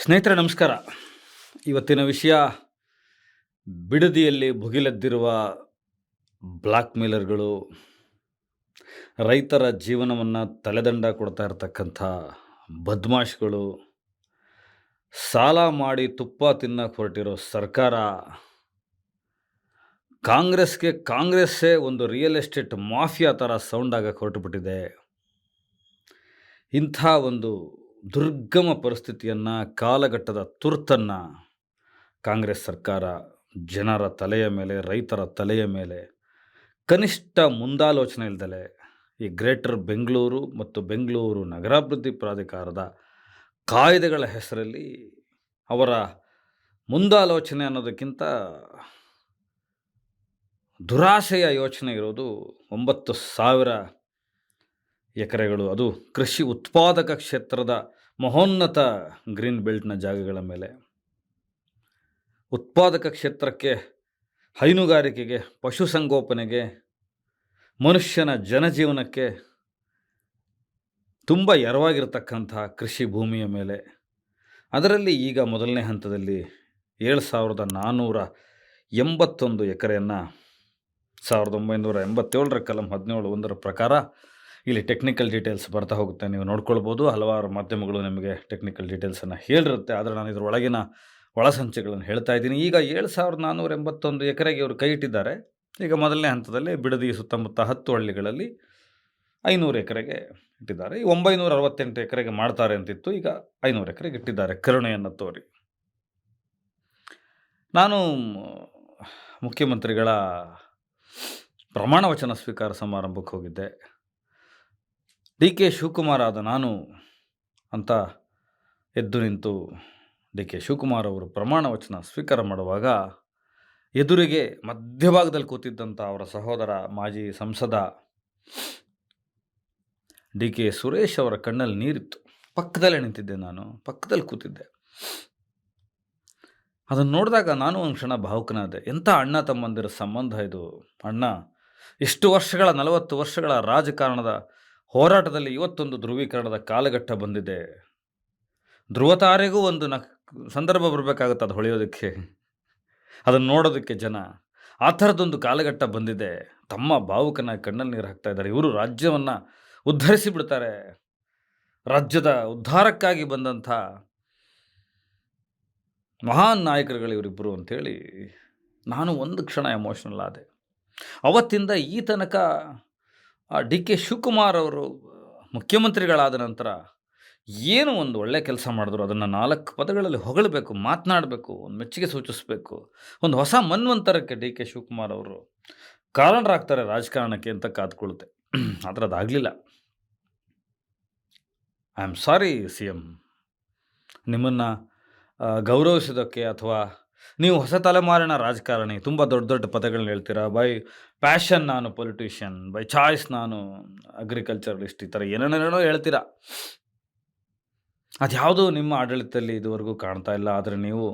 ಸ್ನೇಹಿತರೆ ನಮಸ್ಕಾರ. ಇವತ್ತಿನ ವಿಷಯ ಬಿಡದಿಯಲ್ಲಿ ಭುಗಿಲೆದ್ದಿರುವ ಬ್ಲ್ಯಾಕ್ ಮೇಲರ್ಗಳು, ರೈತರ ಜೀವನವನ್ನು ತಲೆದಂಡ ಕೊಡ್ತಾ ಇರತಕ್ಕಂಥ ಬದ್ಮಾಷ್ಗಳು, ಸಾಲ ಮಾಡಿ ತುಪ್ಪ ತಿನ್ನಕ್ಕೆ ಹೊರಟಿರೋ ಸರ್ಕಾರ, ಕಾಂಗ್ರೆಸ್ಸೇ ಒಂದು ರಿಯಲ್ ಎಸ್ಟೇಟ್ ಮಾಫಿಯಾ ಥರ ಸೌಂಡ್ ಆಗಕ್ಕೆ ಹೊರಟುಬಿಟ್ಟಿದೆ. ಇಂಥ ಒಂದು ದುರ್ಗಮ ಪರಿಸ್ಥಿತಿಯನ್ನು, ಕಾಲಘಟ್ಟದ ತುರ್ತನ್ನು ಕಾಂಗ್ರೆಸ್ ಸರ್ಕಾರ ಜನರ ತಲೆಯ ಮೇಲೆ, ರೈತರ ತಲೆಯ ಮೇಲೆ ಕನಿಷ್ಠ ಮುಂದಾಲೋಚನೆ ಇಲ್ದಲೆ ಈ ಗ್ರೇಟರ್ ಬೆಂಗಳೂರು ಮತ್ತು ಬೆಂಗಳೂರು ನಗರಾಭಿವೃದ್ಧಿ ಪ್ರಾಧಿಕಾರದ ಕಾಯ್ದೆಗಳ ಹೆಸರಲ್ಲಿ ಅವರ ಮುಂದಾಲೋಚನೆ ಅನ್ನೋದಕ್ಕಿಂತ ದುರಾಸೆಯ ಯೋಚನೆ ಇರೋದು 9,000 ಎಕರೆಗಳು, ಅದು ಕೃಷಿ ಉತ್ಪಾದಕ ಕ್ಷೇತ್ರದ ಮಹೋನ್ನತ ಗ್ರೀನ್ ಬೆಲ್ಟ್ನ ಜಾಗಗಳ ಮೇಲೆ. ಉತ್ಪಾದಕ ಕ್ಷೇತ್ರಕ್ಕೆ, ಹೈನುಗಾರಿಕೆಗೆ, ಪಶುಸಂಗೋಪನೆಗೆ, ಮನುಷ್ಯನ ಜನಜೀವನಕ್ಕೆ ತುಂಬ ಎರವಾಗಿರತಕ್ಕಂಥ ಕೃಷಿ ಭೂಮಿಯ ಮೇಲೆ, ಅದರಲ್ಲಿ ಈಗ ಮೊದಲನೇ ಹಂತದಲ್ಲಿ 7,481 ಎಕರೆಯನ್ನು 1987 ಕಲಂ 17(1) ಪ್ರಕಾರ, ಇಲ್ಲಿ ಟೆಕ್ನಿಕಲ್ ಡೀಟೇಲ್ಸ್ ಬರ್ತಾ ಹೋಗುತ್ತೆ, ನೀವು ನೋಡ್ಕೊಳ್ಬೋದು. ಹಲವಾರು ಮಾಧ್ಯಮಗಳು ನಿಮಗೆ ಟೆಕ್ನಿಕಲ್ ಡೀಟೇಲ್ಸನ್ನು ಹೇಳಿರುತ್ತೆ, ಆದರೆ ನಾನು ಇದರ ಒಳಗಿನ ಒಳಸಂಚೆಗಳನ್ನು ಹೇಳ್ತಾ ಇದ್ದೀನಿ. ಈಗ 7,481 ಎಕರೆಗೆ ಇವರು ಕೈ ಇಟ್ಟಿದ್ದಾರೆ. ಈಗ ಮೊದಲನೇ ಹಂತದಲ್ಲಿ ಬಿಡದಿ ಸುತ್ತಮುತ್ತ 10 ಹಳ್ಳಿಗಳಲ್ಲಿ 500 ಎಕರೆಗೆ ಇಟ್ಟಿದ್ದಾರೆ. ಈ 968 ಎಕರೆಗೆ ಮಾಡ್ತಾರೆ ಅಂತಿತ್ತು, ಈಗ 500 ಎಕರೆಗೆ ಇಟ್ಟಿದ್ದಾರೆ ಕರುಣೆಯನ್ನು ತೋರಿ. ನಾನು ಮುಖ್ಯಮಂತ್ರಿಗಳ ಪ್ರಮಾಣ ವಚನ ಸ್ವೀಕಾರ ಸಮಾರಂಭಕ್ಕೆ ಹೋಗಿದ್ದೆ. ಡಿ.ಕೆ. ಶಿವಕುಮಾರ್ ಆದ ನಾನು ಅಂತ ಎದ್ದು ನಿಂತು ಡಿ.ಕೆ. ಶಿವಕುಮಾರ್ ಅವರು ಪ್ರಮಾಣ ವಚನ ಸ್ವೀಕಾರ ಮಾಡುವಾಗ, ಎದುರಿಗೆ ಮಧ್ಯಭಾಗದಲ್ಲಿ ಕೂತಿದ್ದಂಥ ಅವರ ಸಹೋದರ ಮಾಜಿ ಸಂಸದ ಡಿ.ಕೆ. ಸುರೇಶ್ ಅವರ ಕಣ್ಣಲ್ಲಿ ನೀರಿತ್ತು. ಪಕ್ಕದಲ್ಲೇ ನಿಂತಿದ್ದೆ, ನಾನು ಪಕ್ಕದಲ್ಲಿ ಕೂತಿದ್ದೆ. ಅದನ್ನು ನೋಡಿದಾಗ ನಾನು ಒಂದು ಕ್ಷಣ ಭಾವುಕನಾದೆ. ಎಂಥ ಅಣ್ಣ ತಮ್ಮಂದಿರ ಸಂಬಂಧ ಇದು. ಅಣ್ಣ ಎಷ್ಟು ವರ್ಷಗಳ, 40 ವರ್ಷಗಳ ರಾಜಕಾರಣದ ಹೋರಾಟದಲ್ಲಿ ಇವತ್ತೊಂದು ಧ್ರುವೀಕರಣದ ಕಾಲಘಟ್ಟ ಬಂದಿದೆ. ಧ್ರುವತಾರೆಗೂ ಒಂದು ಸಂದರ್ಭ ಬರಬೇಕಾಗುತ್ತೆ ಅದು ಹೊಳೆಯೋದಕ್ಕೆ, ಅದನ್ನು ನೋಡೋದಕ್ಕೆ ಜನ. ಆ ಥರದ್ದೊಂದು ಕಾಲಘಟ್ಟ ಬಂದಿದೆ. ತಮ್ಮ ಭಾವುಕನ ಕಣ್ಣಲ್ಲಿ ನೀರು ಹಾಕ್ತಾ ಇದ್ದಾರೆ. ಇವರು ರಾಜ್ಯವನ್ನು ಉದ್ಧರಿಸಿ ಬಿಡ್ತಾರೆ, ರಾಜ್ಯದ ಉದ್ಧಾರಕ್ಕಾಗಿ ಬಂದಂಥ ಮಹಾನ್ ನಾಯಕರುಗಳು ಇವರಿಬ್ಬರು ಅಂಥೇಳಿ ನಾನು ಒಂದು ಕ್ಷಣ ಎಮೋಷ್ನಲ್ ಆದೆ. ಅವತ್ತಿಂದ ಈ ತನಕ ಡಿ.ಕೆ. ಶಿವಕುಮಾರ್ ಅವರು ಮುಖ್ಯಮಂತ್ರಿಗಳಾದ ನಂತರ ಏನು ಒಂದು ಒಳ್ಳೆ ಕೆಲಸ ಮಾಡಿದ್ರು ಅದನ್ನು 4 ಪದಗಳಲ್ಲಿ ಹೊಗಳಬೇಕು, ಮಾತನಾಡಬೇಕು, ಒಂದು ಮೆಚ್ಚುಗೆ ಸೂಚಿಸಬೇಕು, ಒಂದು ಹೊಸ ಮನ್ವಂತರಕ್ಕೆ ಡಿ.ಕೆ. ಶಿವಕುಮಾರ್ ಅವರು ಕಾರಣರಾಗ್ತಾರೆ ರಾಜಕಾರಣಕ್ಕೆ ಅಂತ ಕಾದ್ಕೊಳ್ಳುತ್ತೆ. ಆದರೆ ಅದಾಗಲಿಲ್ಲ. ಐ ಆಮ್ ಸಾರಿ CM, ನಿಮ್ಮನ್ನು ಗೌರವಿಸೋದಕ್ಕೆ, ಅಥವಾ ನೀವು ಹೊಸ ತಲೆಮಾರಿನ ರಾಜಕಾರಣಿ, ತುಂಬ ದೊಡ್ಡ ದೊಡ್ಡ ಪದಗಳನ್ನ ಹೇಳ್ತೀರಾ. ಬೈ ಪ್ಯಾಷನ್ ನಾನು ಪೊಲಿಟಿಷಿಯನ್, ಬೈ ಚಾಯ್ಸ್ ನಾನು ಅಗ್ರಿಕಲ್ಚರಲಿಸ್ಟ್, ಈ ಥರ ಏನೇನೇನೋ ಹೇಳ್ತೀರಾ. ಅದ್ಯಾವುದೂ ನಿಮ್ಮ ಆಡಳಿತದಲ್ಲಿ ಇದುವರೆಗೂ ಕಾಣ್ತಾ ಇಲ್ಲ. ಆದರೆ ನೀವು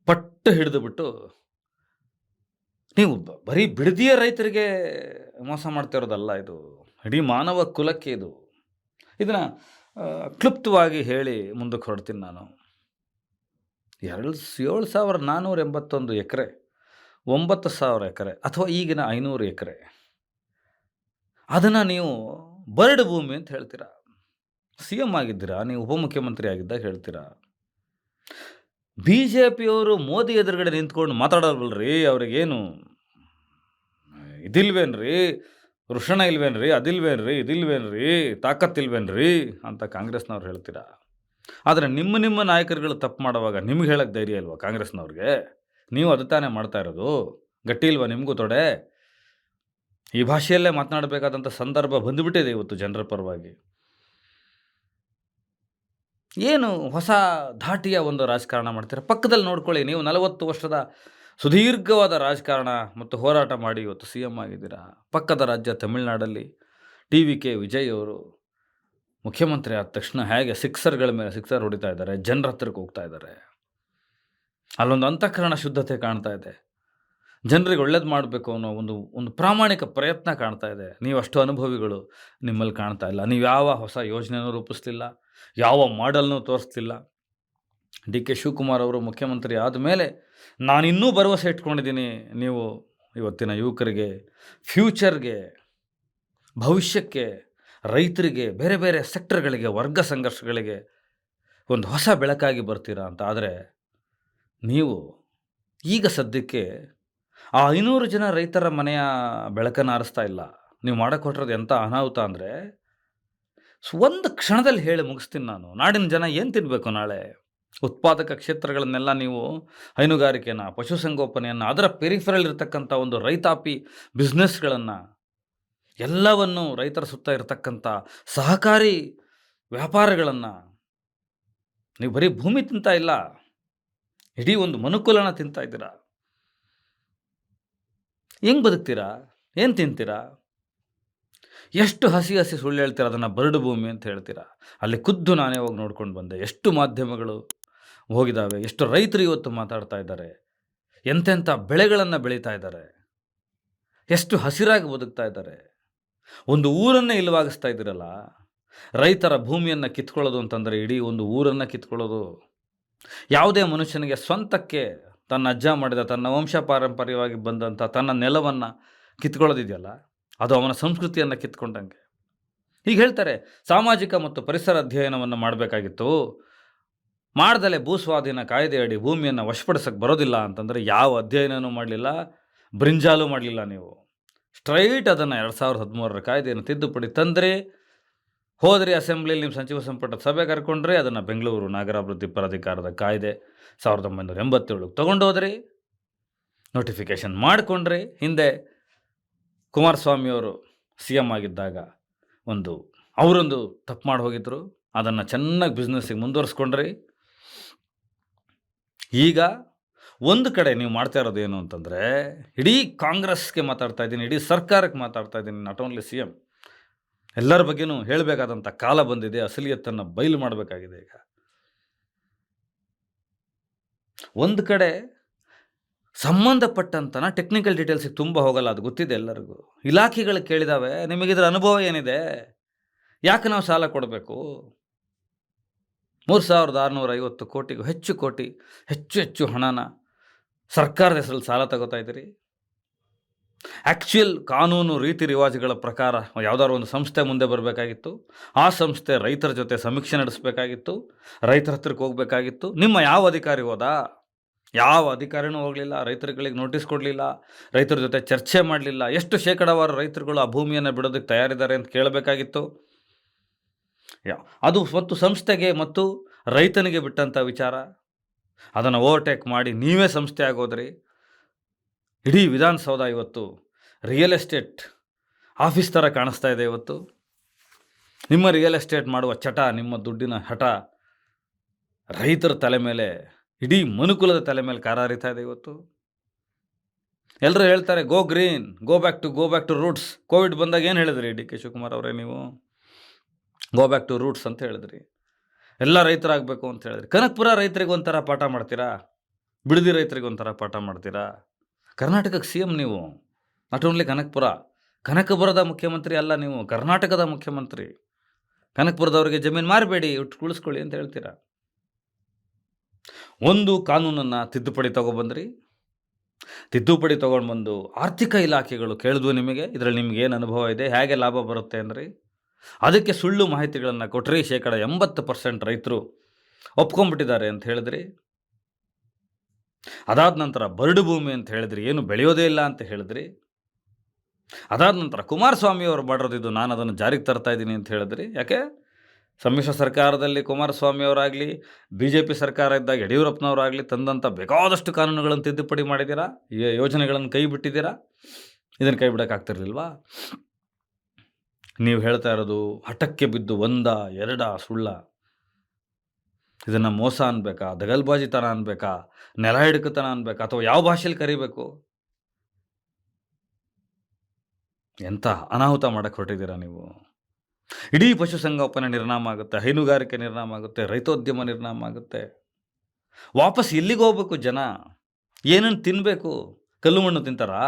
ಪಟ್ಟು ಹಿಡಿದುಬಿಟ್ಟು ನೀವು ಬರೀ ಬಿಡದಿಯ ರೈತರಿಗೆ ಮೋಸ ಮಾಡ್ತಾ ಇರೋದಲ್ಲ, ಇದು ಇಡೀ ಮಾನವ ಕುಲಕ್ಕೆ ಇದು. ಇದನ್ನು ಕ್ಲುಪ್ತವಾಗಿ ಹೇಳಿ ಮುಂದಕ್ಕೆ ಹೊರಡ್ತೀನಿ ನಾನು. 7,481 ಎಕರೆ, 9,000 ಎಕರೆ ಅಥವಾ ಈಗಿನ 500 ಎಕರೆ, ಅದನ್ನು ನೀವು ಬರಡು ಭೂಮಿ ಅಂತ ಹೇಳ್ತೀರಾ. CM ಆಗಿದ್ದೀರಾ, ನೀವು ಉಪಮುಖ್ಯಮಂತ್ರಿ ಆಗಿದ್ದಾಗ ಹೇಳ್ತೀರಾ. BJPಯವರು ಮೋದಿ ಎದುರುಗಡೆ ನಿಂತ್ಕೊಂಡು ಮಾತಾಡೋಲ್ವಲ್ರಿ, ಅವ್ರಿಗೇನು ಇದಿಲ್ವೇನ್ರಿ, ವೃಷಣ ಇಲ್ವೇನ್ರಿ, ಅದಿಲ್ವೇನ್ರಿ, ಇದಿಲ್ವೇನ್ರಿ, ತಾಕತ್ತಿಲ್ವೇನ್ರಿ ಅಂತ ಕಾಂಗ್ರೆಸ್ನವ್ರು ಹೇಳ್ತೀರಾ. ಆದರೆ ನಿಮ್ಮ ನಾಯಕರುಗಳು ತಪ್ಪು ಮಾಡುವಾಗ ನಿಮ್ಗೆ ಹೇಳಕ್ಕೆ ಧೈರ್ಯ ಇಲ್ವಾ ಕಾಂಗ್ರೆಸ್ನವ್ರಿಗೆ? ನೀವು ಅದು ತಾನೇ ಮಾಡ್ತಾ ಇರೋದು. ಗಟ್ಟಿ ಇಲ್ವಾ ನಿಮಗೂ ತೊಡೆ? ಈ ಭಾಷೆಯಲ್ಲೇ ಮಾತನಾಡಬೇಕಾದಂಥ ಸಂದರ್ಭ ಬಂದುಬಿಟ್ಟಿದೆ ಇವತ್ತು ಜನರ ಪರವಾಗಿ. ಏನು ಹೊಸ ಧಾಟಿಯ ಒಂದು ರಾಜಕಾರಣ ಮಾಡ್ತೀರಾ? ಪಕ್ಕದಲ್ಲಿ ನೋಡ್ಕೊಳ್ಳಿ, ನೀವು 40 ವರ್ಷದ ಸುದೀರ್ಘವಾದ ರಾಜಕಾರಣ ಮತ್ತು ಹೋರಾಟ ಮಾಡಿ ಇವತ್ತು CM ಆಗಿದ್ದೀರಾ. ಪಕ್ಕದ ರಾಜ್ಯ ತಮಿಳುನಾಡಲ್ಲಿ TVK ವಿಜಯ್ ಅವರು ಮುಖ್ಯಮಂತ್ರಿ ಆದ ತಕ್ಷಣ ಹೇಗೆ ಸಿಕ್ಸರ್ಗಳ ಮೇಲೆ ಸಿಕ್ಸರ್ ಹೊಡಿತಾ ಇದ್ದಾರೆ, ಜನರ ಹತ್ರಕ್ಕೆ ಹೋಗ್ತಾ ಇದ್ದಾರೆ. ಅಲ್ಲೊಂದು ಅಂತಃಕರಣ ಶುದ್ಧತೆ ಕಾಣ್ತಾ ಇದೆ. ಜನರಿಗೆ ಒಳ್ಳೇದು ಮಾಡಬೇಕು ಅನ್ನೋ ಒಂದು ಪ್ರಾಮಾಣಿಕ ಪ್ರಯತ್ನ ಕಾಣ್ತಾ ಇದೆ. ನೀವು ಅಷ್ಟು ಅನುಭವಿಗಳು ನಿಮ್ಮಲ್ಲಿ ಕಾಣ್ತಾ ಇಲ್ಲ. ನೀವು ಯಾವ ಹೊಸ ಯೋಜನೆಯೂ ರೂಪಿಸ್ಲಿಲ್ಲ, ಯಾವ ಮಾಡೆಲ್ನೂ ತೋರಿಸ್ತಿಲ್ಲ. ಡಿ ಕೆ ಶಿವಕುಮಾರ್ ಅವರು ಮುಖ್ಯಮಂತ್ರಿ ಆದಮೇಲೆ ನಾನಿನ್ನೂ ಭರವಸೆ ಇಟ್ಕೊಂಡಿದ್ದೀನಿ, ನೀವು ಇವತ್ತಿನ ಯುವಕರಿಗೆ, ಫ್ಯೂಚರ್ಗೆ, ಭವಿಷ್ಯಕ್ಕೆ, ರೈತರಿಗೆ, ಬೇರೆ ಬೇರೆ ಸೆಕ್ಟರ್ಗಳಿಗೆ, ವರ್ಗ ಸಂಘರ್ಷಗಳಿಗೆ ಒಂದು ಹೊಸ ಬೆಳಕಾಗಿ ಬರ್ತೀರಾ ಅಂತ. ಆದರೆ ನೀವು ಈಗ ಸದ್ಯಕ್ಕೆ ಆ 500 ಜನ ರೈತರ ಮನೆಯ ಬೆಳಕನ್ನು ಆರಿಸ್ತಾ ಇಲ್ಲ. ನೀವು ಮಾಡಕ್ಕೆ ಹೊರಟಿರೋದು ಎಂಥ ಅನಾಹುತ ಅಂದರೆ, ಒಂದು ಕ್ಷಣದಲ್ಲಿ ಹೇಳಿ ಮುಗಿಸ್ತೀನಿ ನಾನು. ನಾಡಿನ ಜನ ಏನು ತಿನ್ನಬೇಕು ನಾಳೆ? ಉತ್ಪಾದಕ ಕ್ಷೇತ್ರಗಳನ್ನೆಲ್ಲ ನೀವು ಹೈನುಗಾರಿಕೆನ, ಪಶುಸಂಗೋಪನೆಯನ್ನು, ಅದರ ಪೆರಿಫರಲ್ ಇರತಕ್ಕಂಥ ಒಂದು ರೈತಾಪಿ ಬಿಸ್ನೆಸ್ಗಳನ್ನು, ಎಲ್ಲವನ್ನು ರೈತರ ಸುತ್ತ ಇರತಕ್ಕಂಥ ಸಹಕಾರಿ ವ್ಯಾಪಾರಗಳನ್ನು, ನೀವು ಬರೀ ಭೂಮಿ ತಿಂತಾ ಇಲ್ಲ, ಇಡೀ ಒಂದು ಮನುಕುಲನ ತಿಂತಾ ಇದ್ದೀರಾ. ಹೆಂಗೆ ಬದುಕ್ತೀರಾ? ಏನು ತಿಂತೀರಾ? ಎಷ್ಟು ಹಸಿ ಹಸಿ ಸುಳ್ಳು ಹೇಳ್ತೀರಾ, ಅದನ್ನು ಬರಡು ಭೂಮಿ ಅಂತ ಹೇಳ್ತೀರಾ. ಅಲ್ಲಿ ಖುದ್ದು ನಾನೇ ಹೋಗಿ ನೋಡ್ಕೊಂಡು ಬಂದೆ. ಎಷ್ಟು ಮಾಧ್ಯಮಗಳು ಹೋಗಿದ್ದಾವೆ, ಎಷ್ಟು ರೈತರು ಇವತ್ತು ಮಾತಾಡ್ತಾ ಇದ್ದಾರೆ, ಎಂತೆಂಥ ಬೆಳೆಗಳನ್ನು ಬೆಳೀತಾ ಇದ್ದಾರೆ, ಎಷ್ಟು ಹಸಿರಾಗಿ ಬದುಕ್ತಾ ಇದ್ದಾರೆ. ಒಂದು ಊರನ್ನೇ ಇಲ್ಲವಾಗಿಸ್ತಾ ಇದ್ದೀರಲ್ಲ. ರೈತರ ಭೂಮಿಯನ್ನು ಕಿತ್ಕೊಳ್ಳೋದು ಅಂತಂದರೆ ಇಡೀ ಒಂದು ಊರನ್ನು ಕಿತ್ಕೊಳ್ಳೋದು. ಯಾವುದೇ ಮನುಷ್ಯನಿಗೆ ಸ್ವಂತಕ್ಕೆ ತನ್ನ ಅಜ್ಜ ಮಾಡಿದ, ತನ್ನ ವಂಶ ಪಾರಂಪರ್ಯವಾಗಿ ಬಂದಂಥ ತನ್ನ ನೆಲವನ್ನು ಕಿತ್ಕೊಳ್ಳೋದಿದೆಯಲ್ಲ, ಅದು ಅವನ ಸಂಸ್ಕೃತಿಯನ್ನು ಕಿತ್ಕೊಂಡಂಗೆ. ಹೀಗೆ ಹೇಳ್ತಾರೆ, ಸಾಮಾಜಿಕ ಮತ್ತು ಪರಿಸರ ಅಧ್ಯಯನವನ್ನು ಮಾಡಬೇಕಾಗಿತ್ತು, ಮಾಡ್ದಲೇ ಭೂಸ್ವಾಧೀನ ಕಾಯ್ದೆಯಡಿ ಭೂಮಿಯನ್ನು ವಶಪಡಿಸೋಕ್ಕೆ ಬರೋದಿಲ್ಲ ಅಂತಂದರೆ ಯಾವ ಅಧ್ಯಯನವೂ ಮಾಡಲಿಲ್ಲ, ಬ್ರಿಂಜಾಲು ಮಾಡಲಿಲ್ಲ. ನೀವು ಸ್ಟ್ರೈಟ್ ಅದನ್ನು 2013 ಕಾಯ್ದೆಯನ್ನು ತಿದ್ದುಪಡಿ ತಂದರೆ, ಹೋದ್ರಿ ಅಸೆಂಬ್ಲಿಯಲ್ಲಿ ನಿಮ್ಮ ಸಚಿವ ಸಂಪುಟ ಸಭೆ ಕರ್ಕೊಂಡ್ರೆ, ಅದನ್ನು ಬೆಂಗಳೂರು ನಗರಾಭಿವೃದ್ಧಿ ಪ್ರಾಧಿಕಾರದ ಕಾಯ್ದೆ 1987 ತೊಗೊಂಡೋದ್ರಿ, ನೋಟಿಫಿಕೇಷನ್ ಮಾಡಿಕೊಂಡ್ರಿ. ಹಿಂದೆ ಕುಮಾರಸ್ವಾಮಿಯವರು ಸಿ ಎಮ್ ಆಗಿದ್ದಾಗ ಅವರೊಂದು ತಪ್ಪು ಮಾಡಿ ಹೋಗಿದ್ರು, ಅದನ್ನು ಚೆನ್ನಾಗಿ ಬಿಸ್ನೆಸ್ಸಿಗೆ ಮುಂದುವರಿಸ್ಕೊಂಡ್ರಿ. ಈಗ ಒಂದು ಕಡೆ ನೀವು ಮಾಡ್ತಾ ಇರೋದು ಏನು ಅಂತಂದರೆ, ಇಡೀ ಕಾಂಗ್ರೆಸ್ಗೆ ಮಾತಾಡ್ತಾ ಇದ್ದೀನಿ, ಇಡೀ ಸರ್ಕಾರಕ್ಕೆ ಮಾತಾಡ್ತಾ ಇದ್ದೀನಿ, ನಾಟ್ ಓನ್ಲಿ ಸಿ ಎಮ್, ಎಲ್ಲರ ಬಗ್ಗೆನೂ ಹೇಳಬೇಕಾದಂಥ ಕಾಲ ಬಂದಿದೆ. ಅಸಲಿಯತ್ತನ್ನು ಬಯಲು ಮಾಡಬೇಕಾಗಿದೆ. ಈಗ ಒಂದು ಕಡೆ ಸಂಬಂಧಪಟ್ಟಂತನ ಟೆಕ್ನಿಕಲ್ ಡೀಟೇಲ್ಸಿಗೆ ತುಂಬ ಹೋಗಲ್ಲ, ಅದು ಗೊತ್ತಿದೆ ಎಲ್ಲರಿಗೂ. ಇಲಾಖೆಗಳು ಕೇಳಿದಾವೆ, ನಿಮಗಿದ್ರ ಅನುಭವ ಏನಿದೆ, ಯಾಕೆ ನಾವು ಸಾಲ ಕೊಡಬೇಕು? 3650 ಕೋಟಿಗೂ ಹೆಚ್ಚು ಹಣನ ಸರ್ಕಾರದ ಹೆಸರಲ್ಲಿ ಸಾಲ ತಗೋತಾ ಇದ್ದೀರಿ. ಆ್ಯಕ್ಚುಯಲ್ ಕಾನೂನು ರೀತಿ ರಿವಾಜುಗಳ ಪ್ರಕಾರ ಯಾವುದಾದ್ರು ಒಂದು ಸಂಸ್ಥೆ ಮುಂದೆ ಬರಬೇಕಾಗಿತ್ತು, ಆ ಸಂಸ್ಥೆ ರೈತರ ಜೊತೆ ಸಮೀಕ್ಷೆ ನಡೆಸಬೇಕಾಗಿತ್ತು, ರೈತರ ಹತ್ರಕ್ಕೆ ಹೋಗಬೇಕಾಗಿತ್ತು. ನಿಮ್ಮ ಯಾವ ಅಧಿಕಾರಿ ಹೋದ? ಯಾವ ಅಧಿಕಾರಿನೂ ಹೋಗಲಿಲ್ಲ, ರೈತರುಗಳಿಗೆ ನೋಟಿಸ್ ಕೊಡಲಿಲ್ಲ, ರೈತರ ಜೊತೆ ಚರ್ಚೆ ಮಾಡಲಿಲ್ಲ. ಎಷ್ಟು ಶೇಕಡಾವಾರು ರೈತರುಗಳು ಆ ಭೂಮಿಯನ್ನು ಬಿಡೋದಕ್ಕೆ ತಯಾರಿದ್ದಾರೆ ಅಂತ ಕೇಳಬೇಕಾಗಿತ್ತು. ಅದು ಮತ್ತು ಸಂಸ್ಥೆಗೆ ಮತ್ತು ರೈತನಿಗೆ ಬಿಟ್ಟಂಥ ವಿಚಾರ. ಅದನ್ನು ಓವರ್ಟೇಕ್ ಮಾಡಿ ನೀವೇ ಸಂಸ್ಥೆ ಆಗೋದ್ರಿ. ಇಡೀ ವಿಧಾನಸೌಧ ಇವತ್ತು ರಿಯಲ್ ಎಸ್ಟೇಟ್ ಆಫೀಸ್ ಥರ ಕಾಣಿಸ್ತಾ ಇದೆ. ಇವತ್ತು ನಿಮ್ಮ ರಿಯಲ್ ಎಸ್ಟೇಟ್ ಮಾಡುವ ಚಟ, ನಿಮ್ಮ ದುಡ್ಡಿನ ಹಠ ರೈತರ ತಲೆ ಮೇಲೆ, ಇಡೀ ಮನುಕುಲದ ತಲೆ ಮೇಲೆ ಕಾರಾರಿತಾ ಇದೆ. ಇವತ್ತು ಎಲ್ಲರೂ ಹೇಳ್ತಾರೆ go green, go back to roots. Covid ಬಂದಾಗ ಏನು ಹೇಳಿದ್ರಿ ಡಿ ಕೆ ಶಿವಕುಮಾರ್ ಅವರೇ? ನೀವು ಗೋ ಬ್ಯಾಕ್ ಟು ರೂಟ್ಸ್ ಅಂತ ಹೇಳಿದ್ರಿ, ಎಲ್ಲ ರೈತರಾಗಬೇಕು ಅಂತ ಹೇಳಿದ್ರಿ. ಕನಕಪುರ ರೈತರಿಗೆ ಒಂಥರ ಪಾಠ ಮಾಡ್ತೀರಾ, ಬಿಡದಿ ರೈತರಿಗೆ ಒಂಥರ ಪಾಠ ಮಾಡ್ತೀರಾ. ಕರ್ನಾಟಕಕ್ಕೆ ಸಿ ಎಮ್ ನೀವು, ನಾಟ್ ಓನ್ಲಿ ಕನಕಪುರದ ಮುಖ್ಯಮಂತ್ರಿ ಅಲ್ಲ, ನೀವು ಕರ್ನಾಟಕದ ಮುಖ್ಯಮಂತ್ರಿ. ಕನಕಪುರದವರಿಗೆ ಜಮೀನು ಮಾರಬೇಡಿ, ಉಳಿಸ್ಕೊಳ್ಳಿ ಅಂತ ಹೇಳ್ತೀರಾ. ಒಂದು ಕಾನೂನನ್ನು ತಿದ್ದುಪಡಿ ತೊಗೊಬಂದ್ರಿ. ತಿದ್ದುಪಡಿ ತೊಗೊಂಡು ಬಂದು ಆರ್ಥಿಕ ಇಲಾಖೆಗಳು ಕೇಳಿದ್ವು ನಿಮಗೆ, ಇದರಲ್ಲಿ ನಿಮ್ಗೆ ಏನು ಅನುಭವ ಇದೆ, ಹೇಗೆ ಲಾಭ ಬರುತ್ತೆ ಅಂದ್ರಿ. ಅದಕ್ಕೆ ಸುಳ್ಳು ಮಾಹಿತಿಗಳನ್ನು ಕೊಟ್ಟರೆ 80% ರೈತರು ಒಪ್ಕೊಂಡ್ಬಿಟ್ಟಿದ್ದಾರೆ ಅಂತ ಹೇಳಿದ್ರಿ. ಅದಾದ ನಂತರ ಬರಡು ಭೂಮಿ ಅಂತ ಹೇಳಿದ್ರಿ, ಏನು ಬೆಳೆಯೋದೇ ಇಲ್ಲ ಅಂತ ಹೇಳಿದ್ರಿ. ಅದಾದ ನಂತರ ಕುಮಾರಸ್ವಾಮಿಯವರು ಮಾಡಿರೋದಿದ್ದು, ನಾನು ಅದನ್ನು ಜಾರಿಗೆ ತರ್ತಾ ಇದ್ದೀನಿ ಅಂತ ಹೇಳಿದ್ರಿ. ಯಾಕೆ? ಸಮ್ಮಿಶ್ರ ಸರ್ಕಾರದಲ್ಲಿ ಕುಮಾರಸ್ವಾಮಿಯವರಾಗಲಿ, BJP ಸರ್ಕಾರ ಇದ್ದಾಗ ಯಡಿಯೂರಪ್ಪನವರಾಗಲಿ ತಂದಂಥ ಬೇಕಾದಷ್ಟು ಕಾನೂನುಗಳನ್ನು ತಿದ್ದುಪಡಿ ಮಾಡಿದ್ದೀರಾ, ಯೋಜನೆಗಳನ್ನು ಕೈ ಬಿಟ್ಟಿದ್ದೀರಾ. ಇದನ್ನು ಕೈ ಬಿಡೋಕ್ಕಾಗ್ತಿರ್ಲಿಲ್ವಾ? ನೀವು ಹೇಳ್ತಾ ಇರೋದು ಹಠಕ್ಕೆ ಬಿದ್ದು 1, 2 ಸುಳ್ಳ. ಇದನ್ನು ಮೋಸ ಅನ್ಬೇಕಾ, ದಗಲ್ಬಾಜಿತನ ಅನ್ಬೇಕಾ, ನೆಲ ಹಿಡ್ಕತನ ಅನ್ಬೇಕಾ, ಅಥವಾ ಯಾವ ಭಾಷೆಯಲ್ಲಿ ಕರಿಬೇಕು? ಎಂಥ ಅನಾಹುತ ಮಾಡಕ್ಕೆ ಹೊರಟಿದ್ದೀರಾ ನೀವು. ಇಡೀ ಪಶುಸಂಗೋಪನೆ ನಿರ್ನಾಮ ಆಗುತ್ತೆ, ಹೈನುಗಾರಿಕೆ ನಿರ್ನಾಮ ಆಗುತ್ತೆ, ರೈತೋದ್ಯಮ ನಿರ್ನಾಮ ಆಗುತ್ತೆ. ವಾಪಸ್ ಎಲ್ಲಿಗೆ ಹೋಗ್ಬೇಕು ಜನ? ಏನನ್ನು ತಿನ್ನಬೇಕು? ಕಲ್ಲು ಮಣ್ಣು ತಿಂತಾರಾ?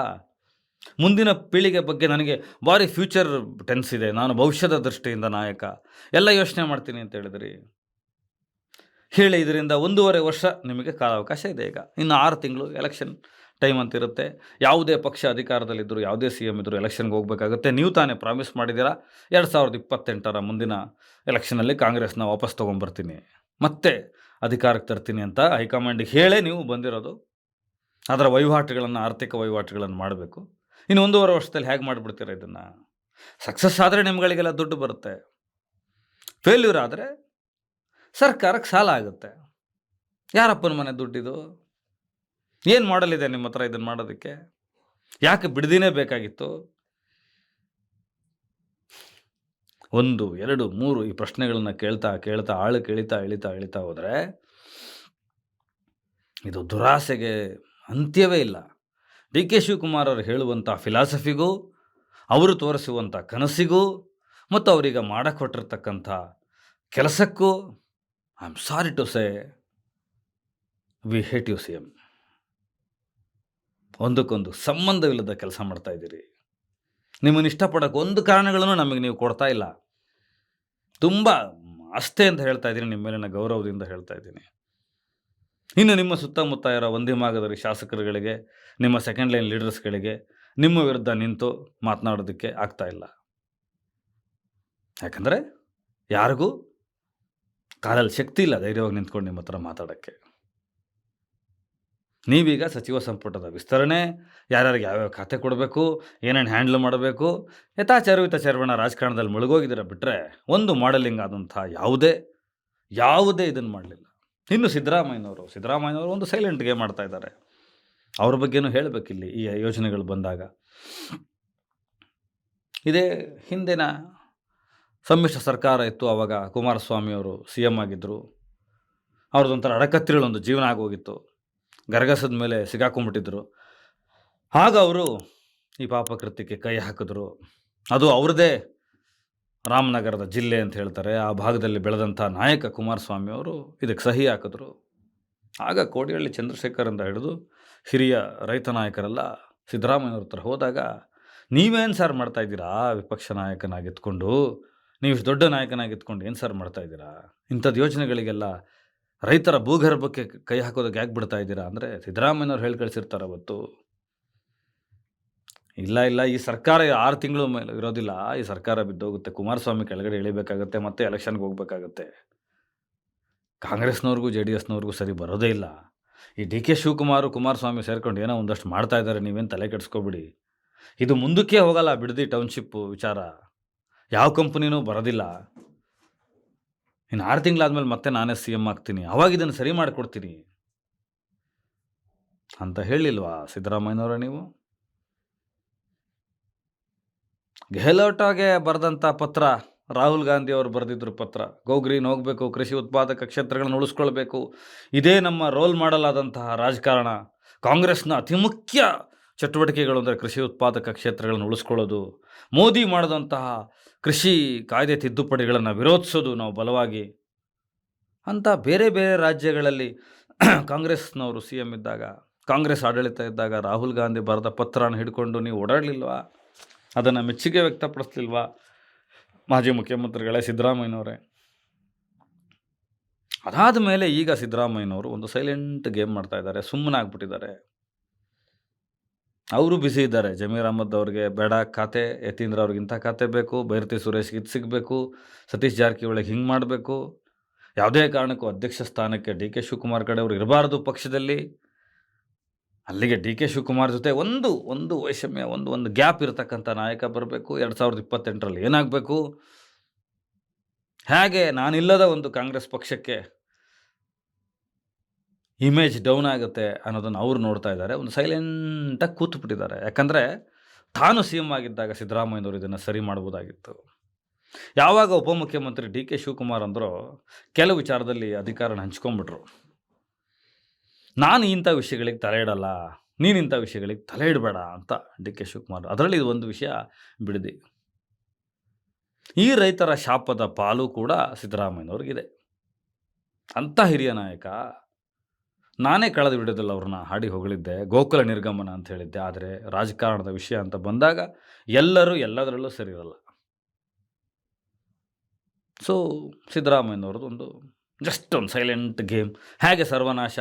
ಮುಂದಿನ ಪೀಳಿಗೆ ಬಗ್ಗೆ ನನಗೆ ಭಾರಿ ಫ್ಯೂಚರ್ ಟೆನ್ಸ್ ಇದೆ, ನಾನು ಭವಿಷ್ಯದ ದೃಷ್ಟಿಯಿಂದ ನಾಯಕ, ಎಲ್ಲ ಯೋಚನೆ ಮಾಡ್ತೀನಿ ಅಂತ ಹೇಳಿದ್ರಿ. ಹೇಳಿ ಇದರಿಂದ 1.5 ವರ್ಷ ನಿಮಗೆ ಕಾಲಾವಕಾಶ ಇದೆ. ಈಗ ಇನ್ನು 6 ತಿಂಗಳು ಎಲೆಕ್ಷನ್ ಟೈಮ್ ಅಂತ ಇರುತ್ತೆ. ಯಾವುದೇ ಪಕ್ಷ ಅಧಿಕಾರದಲ್ಲಿದ್ದರೂ, ಯಾವುದೇ CM ಇದ್ದರೂ ಎಲೆಕ್ಷನ್ಗೆ ಹೋಗಬೇಕಾಗುತ್ತೆ. ನೀವು ತಾನೇ ಪ್ರಾಮಿಸ್ ಮಾಡಿದ್ದೀರಾ 2028ರ ಮುಂದಿನ ಎಲೆಕ್ಷನಲ್ಲಿ ಕಾಂಗ್ರೆಸ್ನ ವಾಪಸ್ ತೊಗೊಂಬರ್ತೀನಿ, ಮತ್ತೆ ಅಧಿಕಾರಕ್ಕೆ ತರ್ತೀನಿ ಅಂತ ಹೈಕಮಾಂಡಿಗೆ ಹೇಳೇ ನೀವು ಬಂದಿರೋದು. ಅದರ ವಹಿವಾಟುಗಳನ್ನು, ಆರ್ಥಿಕ ವಹಿವಾಟುಗಳನ್ನು ಮಾಡಬೇಕು. ಇನ್ನು 1.5 ವರ್ಷದಲ್ಲಿ ಹೇಗೆ ಮಾಡಿಬಿಡ್ತೀರಾ ಇದನ್ನು? ಸಕ್ಸಸ್ ಆದರೆ ನಿಮ್ಗಳಿಗೆಲ್ಲ ದುಡ್ಡು ಬರುತ್ತೆ, ಫೇಲ್ಯೂರ್ ಆದರೆ ಸರ್ಕಾರಕ್ಕೆ ಸಾಲ ಆಗುತ್ತೆ. ಯಾರಪ್ಪನ ಮನೆ ದುಡ್ಡಿದು? ಏನು ಮಾಡಲಿದೆ ನಿಮ್ಮ ಹತ್ರ ಇದನ್ನು ಮಾಡೋದಕ್ಕೆ? ಯಾಕೆ ಬಿಡದಿನೇ ಬೇಕಾಗಿತ್ತು? 1, 2, 3 ಈ ಪ್ರಶ್ನೆಗಳನ್ನ ಕೇಳ್ತಾ ಕೇಳ್ತಾ ಆಳಕ್ಕೆ ಇಳಿತಾ ಹೋದರೆ ಇದು ದುರಾಸೆಗೆ ಅಂತ್ಯವೇ ಇಲ್ಲ. DK ಶಿವಕುಮಾರ್ ಅವರು ಹೇಳುವಂಥ ಫಿಲಾಸಫಿಗೂ, ಅವರು ತೋರಿಸುವಂಥ ಕನಸಿಗೂ ಮತ್ತು ಅವರೀಗ ಮಾಡಿಕೊಟ್ಟಿರ್ತಕ್ಕಂಥ ಕೆಲಸಕ್ಕೂ I am sorry to say we hate you CM. ಒಂದಕ್ಕೊಂದು ಸಂಬಂಧವಿಲ್ಲದ ಕೆಲಸ ಮಾಡ್ತಾ ಇದ್ದೀರಿ. ನಿಮ್ಮನ್ನು ಇಷ್ಟಪಡೋಕ್ಕೆ ಒಂದು ಕಾರಣಗಳನ್ನು ನಮಗೆ ನೀವು ಕೊಡ್ತಾ ಇಲ್ಲ. ತುಂಬ ಅಷ್ಟೇ ಅಂತ ಹೇಳ್ತಾ ಇದ್ದೀನಿ, ನಿಮ್ಮ ಮೇಲಿನ ಗೌರವದಿಂದ ಹೇಳ್ತಾ ಇದ್ದೀನಿ. ಇನ್ನು ನಿಮ್ಮ ಸುತ್ತಮುತ್ತ ಇರೋ ಒಂದೇ ಮಾಗದರಿ ಶಾಸಕರುಗಳಿಗೆ, ನಿಮ್ಮ ಸೆಕೆಂಡ್ ಲೈನ್ ಲೀಡರ್ಸ್ಗಳಿಗೆ ನಿಮ್ಮ ವಿರುದ್ಧ ನಿಂತು ಮಾತನಾಡೋದಕ್ಕೆ ಆಗ್ತಾ ಇಲ್ಲ. ಯಾಕಂದರೆ ಯಾರಿಗೂ ಕಾಲಲ್ಲಿ ಶಕ್ತಿ ಇಲ್ಲ ಧೈರ್ಯವಾಗಿ ನಿಂತ್ಕೊಂಡು ನಿಮ್ಮ ಹತ್ರ ಮಾತಾಡೋಕ್ಕೆ. ನೀವೀಗ ಸಚಿವ ಸಂಪುಟದ ವಿಸ್ತರಣೆ, ಯಾರ್ಯಾರಿಗೆ ಯಾವ್ಯಾವ ಖಾತೆ ಕೊಡಬೇಕು, ಏನೇನು ಹ್ಯಾಂಡ್ಲ್ ಮಾಡಬೇಕು, ಯಥಾಚಾರ್ವಿತ ರಾಜಕಾರಣದಲ್ಲಿ ಮುಳುಗೋಗಿದ್ದೀರ ಬಿಟ್ಟರೆ ಒಂದು ಮಾಡೆಲಿಂಗ್ ಆದಂಥ ಯಾವುದೇ ಇದನ್ನು ಮಾಡಲಿಲ್ಲ. ಇನ್ನು ಸಿದ್ದರಾಮಯ್ಯನವರು ಒಂದು ಸೈಲೆಂಟ್ ಗೇಮ್ ಮಾಡ್ತಾ ಇದ್ದಾರೆ. ಅವ್ರ ಬಗ್ಗೆನೂ ಹೇಳಬೇಕಿಲ್ಲಿ ಈ ಯೋಜನೆಗಳು ಬಂದಾಗ. ಇದೇ ಹಿಂದಿನ ಸಮ್ಮಿಶ್ರ ಸರ್ಕಾರ ಇತ್ತು, ಆವಾಗ ಕುಮಾರಸ್ವಾಮಿಯವರು CM ಆಗಿದ್ದರು. ಅವ್ರದ್ದೊಂಥರ ಅಡಕತ್ತಿರಳೊಂದು ಜೀವನ ಆಗೋಗಿತ್ತು, ಗರಗಸದ ಮೇಲೆ ಸಿಗಾಕೊಂಡ್ಬಿಟ್ಟಿದ್ರು. ಆಗ ಅವರು ಈ ಪಾಪಕೃತ್ಯಕ್ಕೆ ಕೈ ಹಾಕಿದ್ರು. ಅದು ಅವ್ರದ್ದೇ ರಾಮನಗರದ ಜಿಲ್ಲೆ ಅಂತ ಹೇಳ್ತಾರೆ, ಆ ಭಾಗದಲ್ಲಿ ಬೆಳೆದಂಥ ನಾಯಕ ಕುಮಾರಸ್ವಾಮಿಯವರು ಇದಕ್ಕೆ ಸಹಿ ಹಾಕಿದ್ರು. ಆಗ ಕೋಡಿಹಳ್ಳಿ ಚಂದ್ರಶೇಖರಿಂದ ಹಿಡಿದು ಹಿರಿಯ ರೈತ ನಾಯಕರೆಲ್ಲ ಸಿದ್ದರಾಮಯ್ಯವ್ರ ಹತ್ರ ಹೋದಾಗ, ನೀವೇನು ಸರ್ ಮಾಡ್ತಾಯಿದ್ದೀರಾ, ವಿಪಕ್ಷ ನಾಯಕನಾಗಿತ್ಕೊಂಡು, ನೀವು ಇಷ್ಟು ದೊಡ್ಡ ನಾಯಕನಾಗಿತ್ಕೊಂಡು ಏನು ಸರ್ ಮಾಡ್ತಾಯಿದ್ದೀರಾ, ಇಂಥದ್ದು ಯೋಜನೆಗಳಿಗೆಲ್ಲ ರೈತರ ಭೂಗರ್ಭಕ್ಕೆ ಕೈ ಹಾಕೋದಕ್ಕೆ ಯಾಕೆ ಬಿಡ್ತಾ ಇದ್ದೀರಾ ಅಂದರೆ ಸಿದ್ದರಾಮಯ್ಯವ್ರು ಹೇಳಿ ಕಳಿಸಿರ್ತಾರೆ ಅವತ್ತು. ಇಲ್ಲ ಈ ಸರ್ಕಾರ 6 ತಿಂಗಳು ಮೇಲೆ ಇರೋದಿಲ್ಲ, ಈ ಸರ್ಕಾರ ಬಿದ್ದೋಗುತ್ತೆ, ಕುಮಾರಸ್ವಾಮಿ ಕೆಳಗಡೆ ಇಳಿಬೇಕಾಗತ್ತೆ, ಮತ್ತೆ ಎಲೆಕ್ಷನ್ಗೆ ಹೋಗಬೇಕಾಗತ್ತೆ. ಕಾಂಗ್ರೆಸ್ನವ್ರಿಗೂ JDSನವ್ರಿಗೂ ಸರಿ ಬರೋದೇ ಇಲ್ಲ. ಈ DK ಶಿವಕುಮಾರ್, ಕುಮಾರಸ್ವಾಮಿ ಸೇರ್ಕೊಂಡು ಏನೋ ಒಂದಷ್ಟು ಮಾಡ್ತಾ ಇದ್ದಾರೆ, ನೀವೇನು ತಲೆ ಕೆಡಿಸ್ಕೊಬಿಡಿ. ಇದು ಮುಂದಕ್ಕೆ ಹೋಗಲ್ಲ. ಬಿಡದಿ ಟೌನ್ಶಿಪ್ ವಿಚಾರ ಯಾವ ಕಂಪನಿನೂ ಬರೋದಿಲ್ಲ. ಇನ್ನು 6 ತಿಂಗಳಾದ್ಮೇಲೆ ಮತ್ತೆ ನಾನೇ CM ಆಗ್ತೀನಿ, ಅವಾಗ ಇದನ್ನು ಸರಿ ಮಾಡಿಕೊಡ್ತೀನಿ ಅಂತ ಹೇಳಿಲ್ವಾ ಸಿದ್ದರಾಮಯ್ಯನವರ ನೀವು? ಗೆಹ್ಲೋಟ್ಗೆ ಬರೆದಂಥ ಪತ್ರ, ರಾಹುಲ್ ಗಾಂಧಿ ಅವರು ಬರೆದಿದ್ರು ಪತ್ರ, ಗೋ ಗ್ರೀನ್ ಹೋಗಬೇಕು, ಕೃಷಿ ಉತ್ಪಾದಕ ಕ್ಷೇತ್ರಗಳನ್ನು ಉಳಿಸ್ಕೊಳ್ಬೇಕು, ಇದೇ ನಮ್ಮ ರೋಲ್ ಮಾಡಲ್ ಆದಂತಹ ರಾಜಕಾರಣ. ಕಾಂಗ್ರೆಸ್ನ ಅತಿ ಮುಖ್ಯ ಚಟುವಟಿಕೆಗಳು ಅಂದರೆ ಕೃಷಿ ಉತ್ಪಾದಕ ಕ್ಷೇತ್ರಗಳನ್ನು ಉಳಿಸ್ಕೊಳ್ಳೋದು, ಮೋದಿ ಮಾಡಿದಂತಹ ಕೃಷಿ ಕಾಯ್ದೆ ತಿದ್ದುಪಡಿಗಳನ್ನು ವಿರೋಧಿಸೋದು ನಾವು ಬಲವಾಗಿ ಅಂತ ಬೇರೆ ಬೇರೆ ರಾಜ್ಯಗಳಲ್ಲಿ ಕಾಂಗ್ರೆಸ್ನವರು CM ಇದ್ದಾಗ, ಕಾಂಗ್ರೆಸ್ ಆಡಳಿತ ಇದ್ದಾಗ ರಾಹುಲ್ ಗಾಂಧಿ ಬರೆದ ಪತ್ರನ ಹಿಡ್ಕೊಂಡು ನೀವು ಓಡಾಡಲಿಲ್ವಾ? ಅದನ್ನು ಮೆಚ್ಚುಗೆ ವ್ಯಕ್ತಪಡಿಸ್ಲಿಲ್ವಾ ಮಾಜಿ ಮುಖ್ಯಮಂತ್ರಿಗಳೇ ಸಿದ್ದರಾಮಯ್ಯನವರೇ? ಅದಾದ ಮೇಲೆ ಈಗ ಸಿದ್ದರಾಮಯ್ಯನವರು ಒಂದು ಸೈಲೆಂಟ್ ಗೇಮ್ ಮಾಡ್ತಾ ಇದ್ದಾರೆ, ಸುಮ್ಮನಾಗ್ಬಿಟ್ಟಿದ್ದಾರೆ. ಅವರು ಬ್ಯುಸಿ ಇದ್ದಾರೆ. ಜಮೀರ್ ಅಹಮದ್ ಅವ್ರಿಗೆ ಬೇಡ ಖಾತೆ, ಯತೀಂದ್ರ ಅವ್ರಿಗೆ ಇಂಥ ಖಾತೆ ಬೇಕು, ಬೈರತಿ ಸುರೇಶ್ಗೆ ಇದು ಸಿಗಬೇಕು, ಸತೀಶ್ ಜಾರಕಿಹೊಳಿಗೆ ಹಿಂಗೆ ಮಾಡಬೇಕು, ಯಾವುದೇ ಕಾರಣಕ್ಕೂ ಅಧ್ಯಕ್ಷ ಸ್ಥಾನಕ್ಕೆ DK ಶಿವಕುಮಾರ್ ಕಡೆ ಅವರು ಇರಬಾರ್ದು ಪಕ್ಷದಲ್ಲಿ. ಅಲ್ಲಿಗೆ DK ಶಿವಕುಮಾರ್ ಜೊತೆ ಒಂದು ವೈಷಮ್ಯ, ಒಂದು ಗ್ಯಾಪ್ ಇರತಕ್ಕಂಥ ನಾಯಕ ಬರಬೇಕು. 2028ರಲ್ಲಿ ಏನಾಗಬೇಕು, ಹೇಗೆ ನಾನಿಲ್ಲದ ಒಂದು ಕಾಂಗ್ರೆಸ್ ಪಕ್ಷಕ್ಕೆ ಇಮೇಜ್ ಡೌನ್ ಆಗುತ್ತೆ ಅನ್ನೋದನ್ನು ಅವರು ನೋಡ್ತಾ ಇದ್ದಾರೆ. ಒಂದು ಸೈಲೆಂಟಾಗಿ ಕೂತ್ಬಿಟ್ಟಿದ್ದಾರೆ. ಯಾಕಂದರೆ ತಾನು CM ಆಗಿದ್ದಾಗ ಸಿದ್ದರಾಮಯ್ಯನವರು ಇದನ್ನು ಸರಿ ಮಾಡ್ಬೋದಾಗಿತ್ತು. ಯಾವಾಗ ಉಪಮುಖ್ಯಮಂತ್ರಿ DK ಶಿವಕುಮಾರ್ ಅಂದರೂ ಕೆಲವು ವಿಚಾರದಲ್ಲಿ ಅಧಿಕಾರನ ಹಂಚ್ಕೊಂಡ್ಬಿಟ್ರು. ನಾನು ಇಂಥ ವಿಷಯಗಳಿಗೆ ತಲೆ ಇಡಲ್ಲ, ನೀನು ಇಂಥ ವಿಷಯಗಳಿಗೆ ತಲೆ ಇಡಬೇಡ ಅಂತ DK ಶಿವಕುಮಾರ್. ಅದರಲ್ಲಿ ಇದು ಒಂದು ವಿಷಯ ಬಿಡದಿ. ಈ ರೈತರ ಶಾಪದ ಪಾಲು ಕೂಡ ಸಿದ್ದರಾಮಯ್ಯನವ್ರಿಗಿದೆ. ಅಂಥ ಹಿರಿಯ ನಾಯಕ. ನಾನೇ ಕಳೆದ ವಿಡಿಯೋದಲ್ಲಿ ಅವ್ರನ್ನ ಹಾಡಿ ಹೊಗಳಿದ್ದೆ, ಗೋಕುಲ ನಿರ್ಗಮನ ಅಂತ ಹೇಳಿದ್ದೆ. ಆದರೆ ರಾಜಕಾರಣದ ವಿಷಯ ಅಂತ ಬಂದಾಗ ಎಲ್ಲದರಲ್ಲೂ ಸರಿ ಇರಲ್ಲ. ಸೊ ಸಿದ್ದರಾಮಯ್ಯನವ್ರದ್ದು ಒಂದು ಜಸ್ಟ್ ಒಂದು ಸೈಲೆಂಟ್ ಗೇಮ್. ಹೇಗೆ ಸರ್ವನಾಶ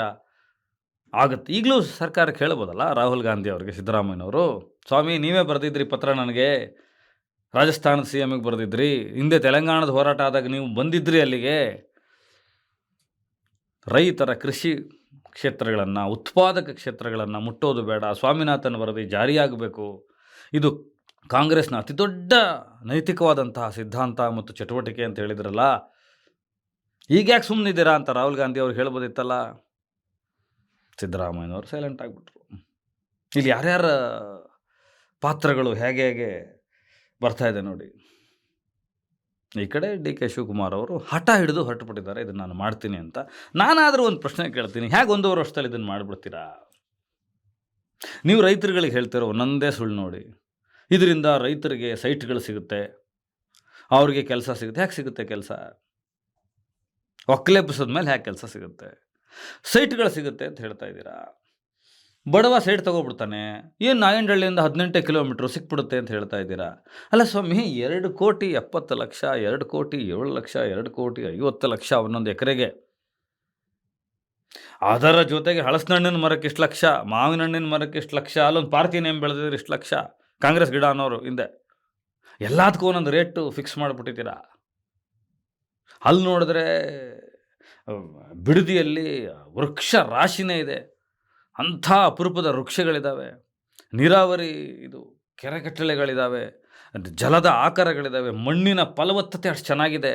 ಆಗುತ್ತೆ ಈಗಲೂ ಸರ್ಕಾರಕ್ಕೆ ಹೇಳ್ಬೋದಲ್ಲ ರಾಹುಲ್ ಗಾಂಧಿ ಅವರಿಗೆ, ಸಿದ್ದರಾಮಯ್ಯನವರು, ಸ್ವಾಮಿ ನೀವೇ ಬರೆದಿದ್ರಿ ಪತ್ರ ನನಗೆ, ರಾಜಸ್ಥಾನದ ಸಿ ಎಮ್ಗೆ ಬರೆದಿದ್ರಿ, ಹಿಂದೆ ತೆಲಂಗಾಣದ ಹೋರಾಟ ಆದಾಗ ನೀವು ಬಂದಿದ್ರಿ ಅಲ್ಲಿಗೆ. ರೈತರ ಕೃಷಿ ಕ್ಷೇತ್ರಗಳನ್ನು, ಉತ್ಪಾದಕ ಕ್ಷೇತ್ರಗಳನ್ನು ಮುಟ್ಟೋದು ಬೇಡ, ಸ್ವಾಮಿನಾಥನ್ ವರದಿ ಜಾರಿಯಾಗಬೇಕು, ಇದು ಕಾಂಗ್ರೆಸ್ನ ಅತಿ ದೊಡ್ಡ ನೈತಿಕವಾದಂತಹ ಸಿದ್ಧಾಂತ ಮತ್ತು ಚಟುವಟಿಕೆ ಅಂತ ಹೇಳಿದ್ರಲ್ಲ, ಈಗ ಯಾಕೆ ಸುಮ್ಮನಿದ್ದೀರಾ ಅಂತ ರಾಹುಲ್ ಗಾಂಧಿ ಅವ್ರು ಹೇಳ್ಬೋದಿತ್ತಲ್ಲ. ಸಿದ್ದರಾಮಯ್ಯನವರು ಸೈಲೆಂಟ್ ಆಗಿಬಿಟ್ರು. ಇಲ್ಲಿ ಯಾರ್ಯಾರ ಪಾತ್ರಗಳು ಹೇಗೆ ಹೇಗೆ ಬರ್ತಾ ಇದೆ ನೋಡಿ. ಈ ಕಡೆ ಡಿ ಕೆ ಶಿವಕುಮಾರ್ ಅವರು ಹಠ ಹಿಡಿದು ಹೊರಟುಬಿಟ್ಟಿದ್ದಾರೆ, ಇದನ್ನು ನಾನು ಮಾಡ್ತೀನಿ ಅಂತ. ನಾನಾದರೂ ಒಂದು ಪ್ರಶ್ನೆ ಕೇಳ್ತೀನಿ, ಹೇಗೆ 1.5 ವರ್ಷದಲ್ಲಿ ಇದನ್ನು ಮಾಡಿಬಿಡ್ತೀರಾ? ನೀವು ರೈತರುಗಳಿಗೆ ಹೇಳ್ತಿರೋ ಒಂದೊಂದೇ ಸುಳ್ಳು ನೋಡಿ. ಇದರಿಂದ ರೈತರಿಗೆ ಸೈಟ್ಗಳು ಸಿಗುತ್ತೆ, ಅವ್ರಿಗೆ ಕೆಲಸ ಸಿಗುತ್ತೆ. ಹೇಗೆ ಸಿಗುತ್ತೆ ಕೆಲಸ? ಒಕ್ಕಲೆಬ್ಬಿಸಿದ ಮೇಲೆ ಹೇಗೆ ಕೆಲಸ ಸಿಗುತ್ತೆ? ಸೈಟ್ಗಳು ಸಿಗುತ್ತೆ ಅಂತ ಹೇಳ್ತಾ ಇದ್ದೀರಾ. ಬಡವ ಸೈಟ್ ತೊಗೊಬಿಡ್ತಾನೆ, ಏನು ನಾಯಂಡಹಳ್ಳಿಯಿಂದ 18 ಕಿಲೋಮೀಟ್ರು ಸಿಕ್ಬಿಡುತ್ತೆ ಅಂತ ಹೇಳ್ತಾ ಇದ್ದೀರಾ. ಅಲ್ಲ ಸ್ವಾಮಿ, 2,70,00,000, 2,07,00,000, 2,50,00,000 ಒಂದೊಂದು ಎಕರೆಗೆ. ಅದರ ಜೊತೆಗೆ ಹಳಸಿನಣ್ಣಿನ ಮರಕ್ಕೆ ಇಷ್ಟು ಲಕ್ಷ, ಮಾವಿನ ಹಣ್ಣಿನ ಮರಕ್ಕೆ ಇಷ್ಟು ಲಕ್ಷ, ಅಲ್ಲೊಂದು ಪಾರ್ಕಿ ನೇಮ್ ಬೆಳೆದಿದ್ರೆ ಇಷ್ಟು ಲಕ್ಷ, ಕಾಂಗ್ರೆಸ್ ಗಿಡ ಅನ್ನೋರು ಹಿಂದೆ. ಎಲ್ಲದಕ್ಕೂ ಒಂದೊಂದು ರೇಟು ಫಿಕ್ಸ್ ಮಾಡಿಬಿಟ್ಟಿದ್ದೀರಾ. ಅಲ್ಲಿ ನೋಡಿದ್ರೆ ಬಿಡದಿಯಲ್ಲಿ ವೃಕ್ಷ ರಾಶಿನೇ ಇದೆ, ಅಂಥ ಅಪರೂಪದ ವೃಕ್ಷಗಳಿದ್ದಾವೆ, ನೀರಾವರಿ ಇದು ಕೆರೆಕಟ್ಟಳೆಗಳಿದ್ದಾವೆ, ಜಲದ ಆಕಾರಗಳಿದ್ದಾವೆ, ಮಣ್ಣಿನ ಫಲವತ್ತತೆ ಅಷ್ಟು ಚೆನ್ನಾಗಿದೆ,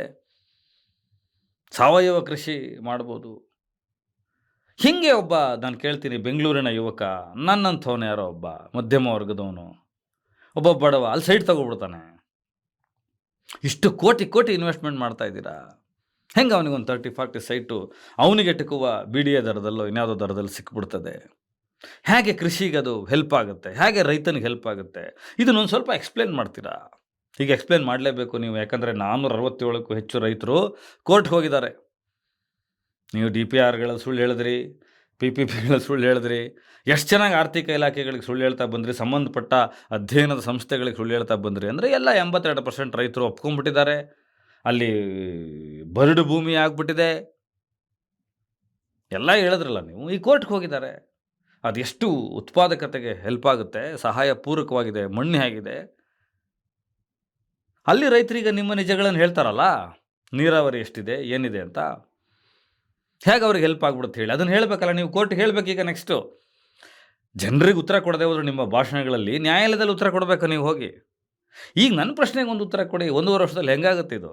ಸಾವಯವ ಕೃಷಿ ಮಾಡ್ಬೋದು. ಹೀಗೆ ಒಬ್ಬ, ನಾನು ಕೇಳ್ತೀನಿ, ಬೆಂಗಳೂರಿನ ಯುವಕ, ನನ್ನಂಥವನು ಯಾರೋ ಒಬ್ಬ ಮಧ್ಯಮ ವರ್ಗದವನು, ಒಬ್ಬ ಬಡವ ಅಲ್ಲಿ ಸೈಟ್ ತೊಗೊಬಿಡ್ತಾನೆ. ಇಷ್ಟು ಕೋಟಿ ಕೋಟಿ ಇನ್ವೆಸ್ಟ್ಮೆಂಟ್ ಮಾಡ್ತಾ ಇದ್ದೀರಾ. ಹೆಂಗೆ ಅವನಿಗೊಂದು 30-40 ಸೈಟು ಅವನಿಗೆ ಟಿಕುವ ಬಿ ಡಿ ಎ ದರದಲ್ಲೋ ಇನ್ಯಾವುದೋ ದರದಲ್ಲಿ ಸಿಕ್ಬಿಡ್ತದೆ? ಹೇಗೆ ಕೃಷಿಗೆ ಅದು ಹೆಲ್ಪ್ ಆಗುತ್ತೆ? ಹೇಗೆ ರೈತನಿಗೆ ಹೆಲ್ಪ್ ಆಗುತ್ತೆ? ಇದನ್ನೊಂದು ಸ್ವಲ್ಪ ಎಕ್ಸ್ಪ್ಲೇನ್ ಮಾಡ್ತೀರಾ? ಹೀಗೆ ಎಕ್ಸ್ಪ್ಲೇನ್ ಮಾಡಲೇಬೇಕು ನೀವು, ಯಾಕಂದರೆ 467ಕ್ಕೂ ಹೆಚ್ಚು ರೈತರು ಕೋರ್ಟ್ಗೆ ಹೋಗಿದ್ದಾರೆ. ನೀವು ಡಿ ಪಿ ಆರ್ಗಳ ಸುಳ್ಳು ಹೇಳಿದ್ರಿ, ಪಿ ಪಿ ಪಿಗಳ ಸುಳ್ಳು ಹೇಳಿದ್ರಿ, ಎಷ್ಟು ಚೆನ್ನಾಗಿ ಆರ್ಥಿಕ ಇಲಾಖೆಗಳಿಗೆ ಸುಳ್ಳು ಹೇಳ್ತಾ ಬಂದ್ರಿ, ಸಂಬಂಧಪಟ್ಟ ಅಧ್ಯಯನದ ಸಂಸ್ಥೆಗಳಿಗೆ ಸುಳ್ಳು ಹೇಳ್ತಾ ಬಂದ್ರಿ. ಅಂದರೆ ಎಲ್ಲ 82% ರೈತರು ಒಪ್ಕೊಂಡ್ಬಿಟ್ಟಿದ್ದಾರೆ. ಅಲ್ಲಿ ಬರಡು ಭೂಮಿ ಆಗಿಬಿಟ್ಟಿದೆ, ಎಲ್ಲ ಹೇಳಿದ್ರಲ್ಲ ನೀವು. ಈ ಕೋರ್ಟ್ಗೆ ಹೋಗಿದ್ದಾರೆ. ಅದೆಷ್ಟು ಉತ್ಪಾದಕತೆಗೆ ಹೆಲ್ಪ್ ಆಗುತ್ತೆ, ಸಹಾಯ ಪೂರಕವಾಗಿದೆ, ಮಣ್ಣು ಹೇಗಿದೆ. ಅಲ್ಲಿ ರೈತರಿಗೆ ನಿಮ್ಮ ನಿಜಗಳನ್ನು ಹೇಳ್ತಾರಲ್ಲ, ನೀರಾವರಿ ಎಷ್ಟಿದೆ ಏನಿದೆ ಅಂತ. ಹೇಗೆ ಅವ್ರಿಗೆ ಹೆಲ್ಪ್ ಆಗ್ಬಿಡುತ್ತೆ ಹೇಳಿ? ಅದನ್ನು ಹೇಳಬೇಕಲ್ಲ ನೀವು, ಕೋರ್ಟ್ಗೆ ಹೇಳಬೇಕೀಗ. ನೆಕ್ಸ್ಟು ಜನರಿಗೆ ಉತ್ತರ ಕೊಡದೆ ಹೋದ್ರೆ ನಿಮ್ಮ ಭಾಷಣಗಳಲ್ಲಿ ನ್ಯಾಯಾಲಯದಲ್ಲಿ ಉತ್ತರ ಕೊಡಬೇಕು ನೀವು ಹೋಗಿ. ಈಗ ನನ್ನ ಪ್ರಶ್ನೆಗೆ ಒಂದು ಉತ್ತರ ಕೊಡಿ. 1.5 ವರ್ಷದಲ್ಲಿ ಹೆಂಗಾಗುತ್ತೆ ಇದು?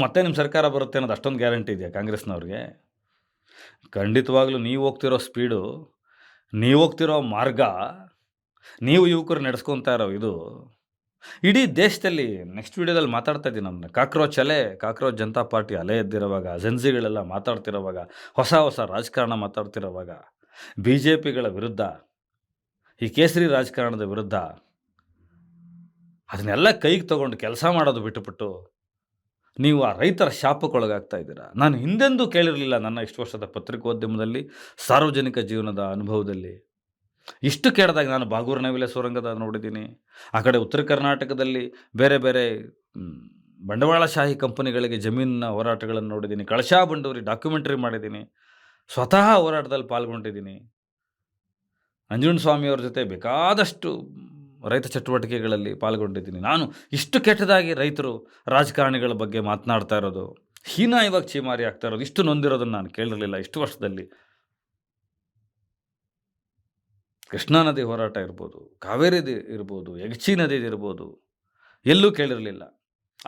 ಮತ್ತೆ ನಿಮ್ಮ ಸರ್ಕಾರ ಬರುತ್ತೆ ಅನ್ನೋದು ಅಷ್ಟೊಂದು ಗ್ಯಾರಂಟಿ ಇದೆಯಾ ಕಾಂಗ್ರೆಸ್ನವ್ರಿಗೆ? ಖಂಡಿತವಾಗ್ಲೂ ನೀವು ಹೋಗ್ತಿರೋ ಸ್ಪೀಡು, ನೀವು ಹೋಗ್ತಿರೋ ಮಾರ್ಗ, ನೀವು ಯುವಕರು ನಡೆಸ್ಕೊತಾ ಇರೋ ಇದು ಇಡೀ ದೇಶದಲ್ಲಿ, ನೆಕ್ಸ್ಟ್ ವೀಡಿಯೋದಲ್ಲಿ ಮಾತಾಡ್ತಾ ಇದ್ದೀನಿ ನಮ್ಮನ್ನ, ಕಾಕ್ರೋಚ್ ಜನತಾ ಪಾರ್ಟಿ ಅಲೆ ಎದ್ದಿರೋವಾಗ, ಜೆನ್ಸಿಗಳೆಲ್ಲ ಮಾತಾಡ್ತಿರೋವಾಗ, ಹೊಸ ರಾಜಕಾರಣ ಮಾತಾಡ್ತಿರೋವಾಗ, ಬಿ ಜೆ ಪಿಗಳ ವಿರುದ್ಧ, ಈ ಕೇಸರಿ ರಾಜಕಾರಣದ ವಿರುದ್ಧ ಅದನ್ನೆಲ್ಲ ಕೈಗೆ ತೊಗೊಂಡು ಕೆಲಸ ಮಾಡೋದು ಬಿಟ್ಟುಬಿಟ್ಟು ನೀವು ಆ ರೈತರ ಶಾಪಕ್ಕೊಳಗಾಗ್ತಾ ಇದ್ದೀರಾ. ನಾನು ಹಿಂದೆಂದೂ ಕೇಳಿರಲಿಲ್ಲ ನನ್ನ ಇಷ್ಟು ವರ್ಷದ ಪತ್ರಿಕೋದ್ಯಮದಲ್ಲಿ, ಸಾರ್ವಜನಿಕ ಜೀವನದ ಅನುಭವದಲ್ಲಿ. ಇಷ್ಟು ಕೇಳಿದಾಗ ನಾನು ಬಾಗೂರಿನವಿಲೆ ಸುರಂಗದ ನೋಡಿದ್ದೀನಿ, ಆ ಕಡೆ ಉತ್ತರ ಕರ್ನಾಟಕದಲ್ಲಿ ಬೇರೆ ಬೇರೆ ಬಂಡವಾಳಶಾಹಿ ಕಂಪನಿಗಳಿಗೆ ಜಮೀನಿನ ಹೋರಾಟಗಳನ್ನು ನೋಡಿದ್ದೀನಿ, ಕಳಶಾ ಬಂಡೂರಿ ಡಾಕ್ಯುಮೆಂಟ್ರಿ ಮಾಡಿದ್ದೀನಿ, ಸ್ವತಃ ಹೋರಾಟದಲ್ಲಿ ಪಾಲ್ಗೊಂಡಿದ್ದೀನಿ, ನಂಜುಂಡಸ್ವಾಮಿಯವ್ರ ಜೊತೆ ಬೇಕಾದಷ್ಟು ರೈತ ಚಟುವಟಿಕೆಗಳಲ್ಲಿ ಪಾಲ್ಗೊಂಡಿದ್ದೀನಿ. ನಾನು ಇಷ್ಟು ಕೆಟ್ಟದಾಗಿ ರೈತರು ರಾಜಕಾರಣಿಗಳ ಬಗ್ಗೆ ಮಾತನಾಡ್ತಾ ಇರೋದು, ಹೀನಾಯವಾಗಿ ಚೀಮಾರಿ ಆಗ್ತಾ ಇರೋದು, ಇಷ್ಟು ನೊಂದಿರೋದನ್ನು ನಾನು ಕೇಳಿರಲಿಲ್ಲ ಇಷ್ಟು ವರ್ಷದಲ್ಲಿ. ಕೃಷ್ಣಾ ನದಿ ಹೋರಾಟ ಇರ್ಬೋದು, ಕಾವೇರಿ ಇರ್ಬೋದು, ಯಗಚಿ ನದಿದು ಇರ್ಬೋದು, ಎಲ್ಲೂ ಕೇಳಿರಲಿಲ್ಲ.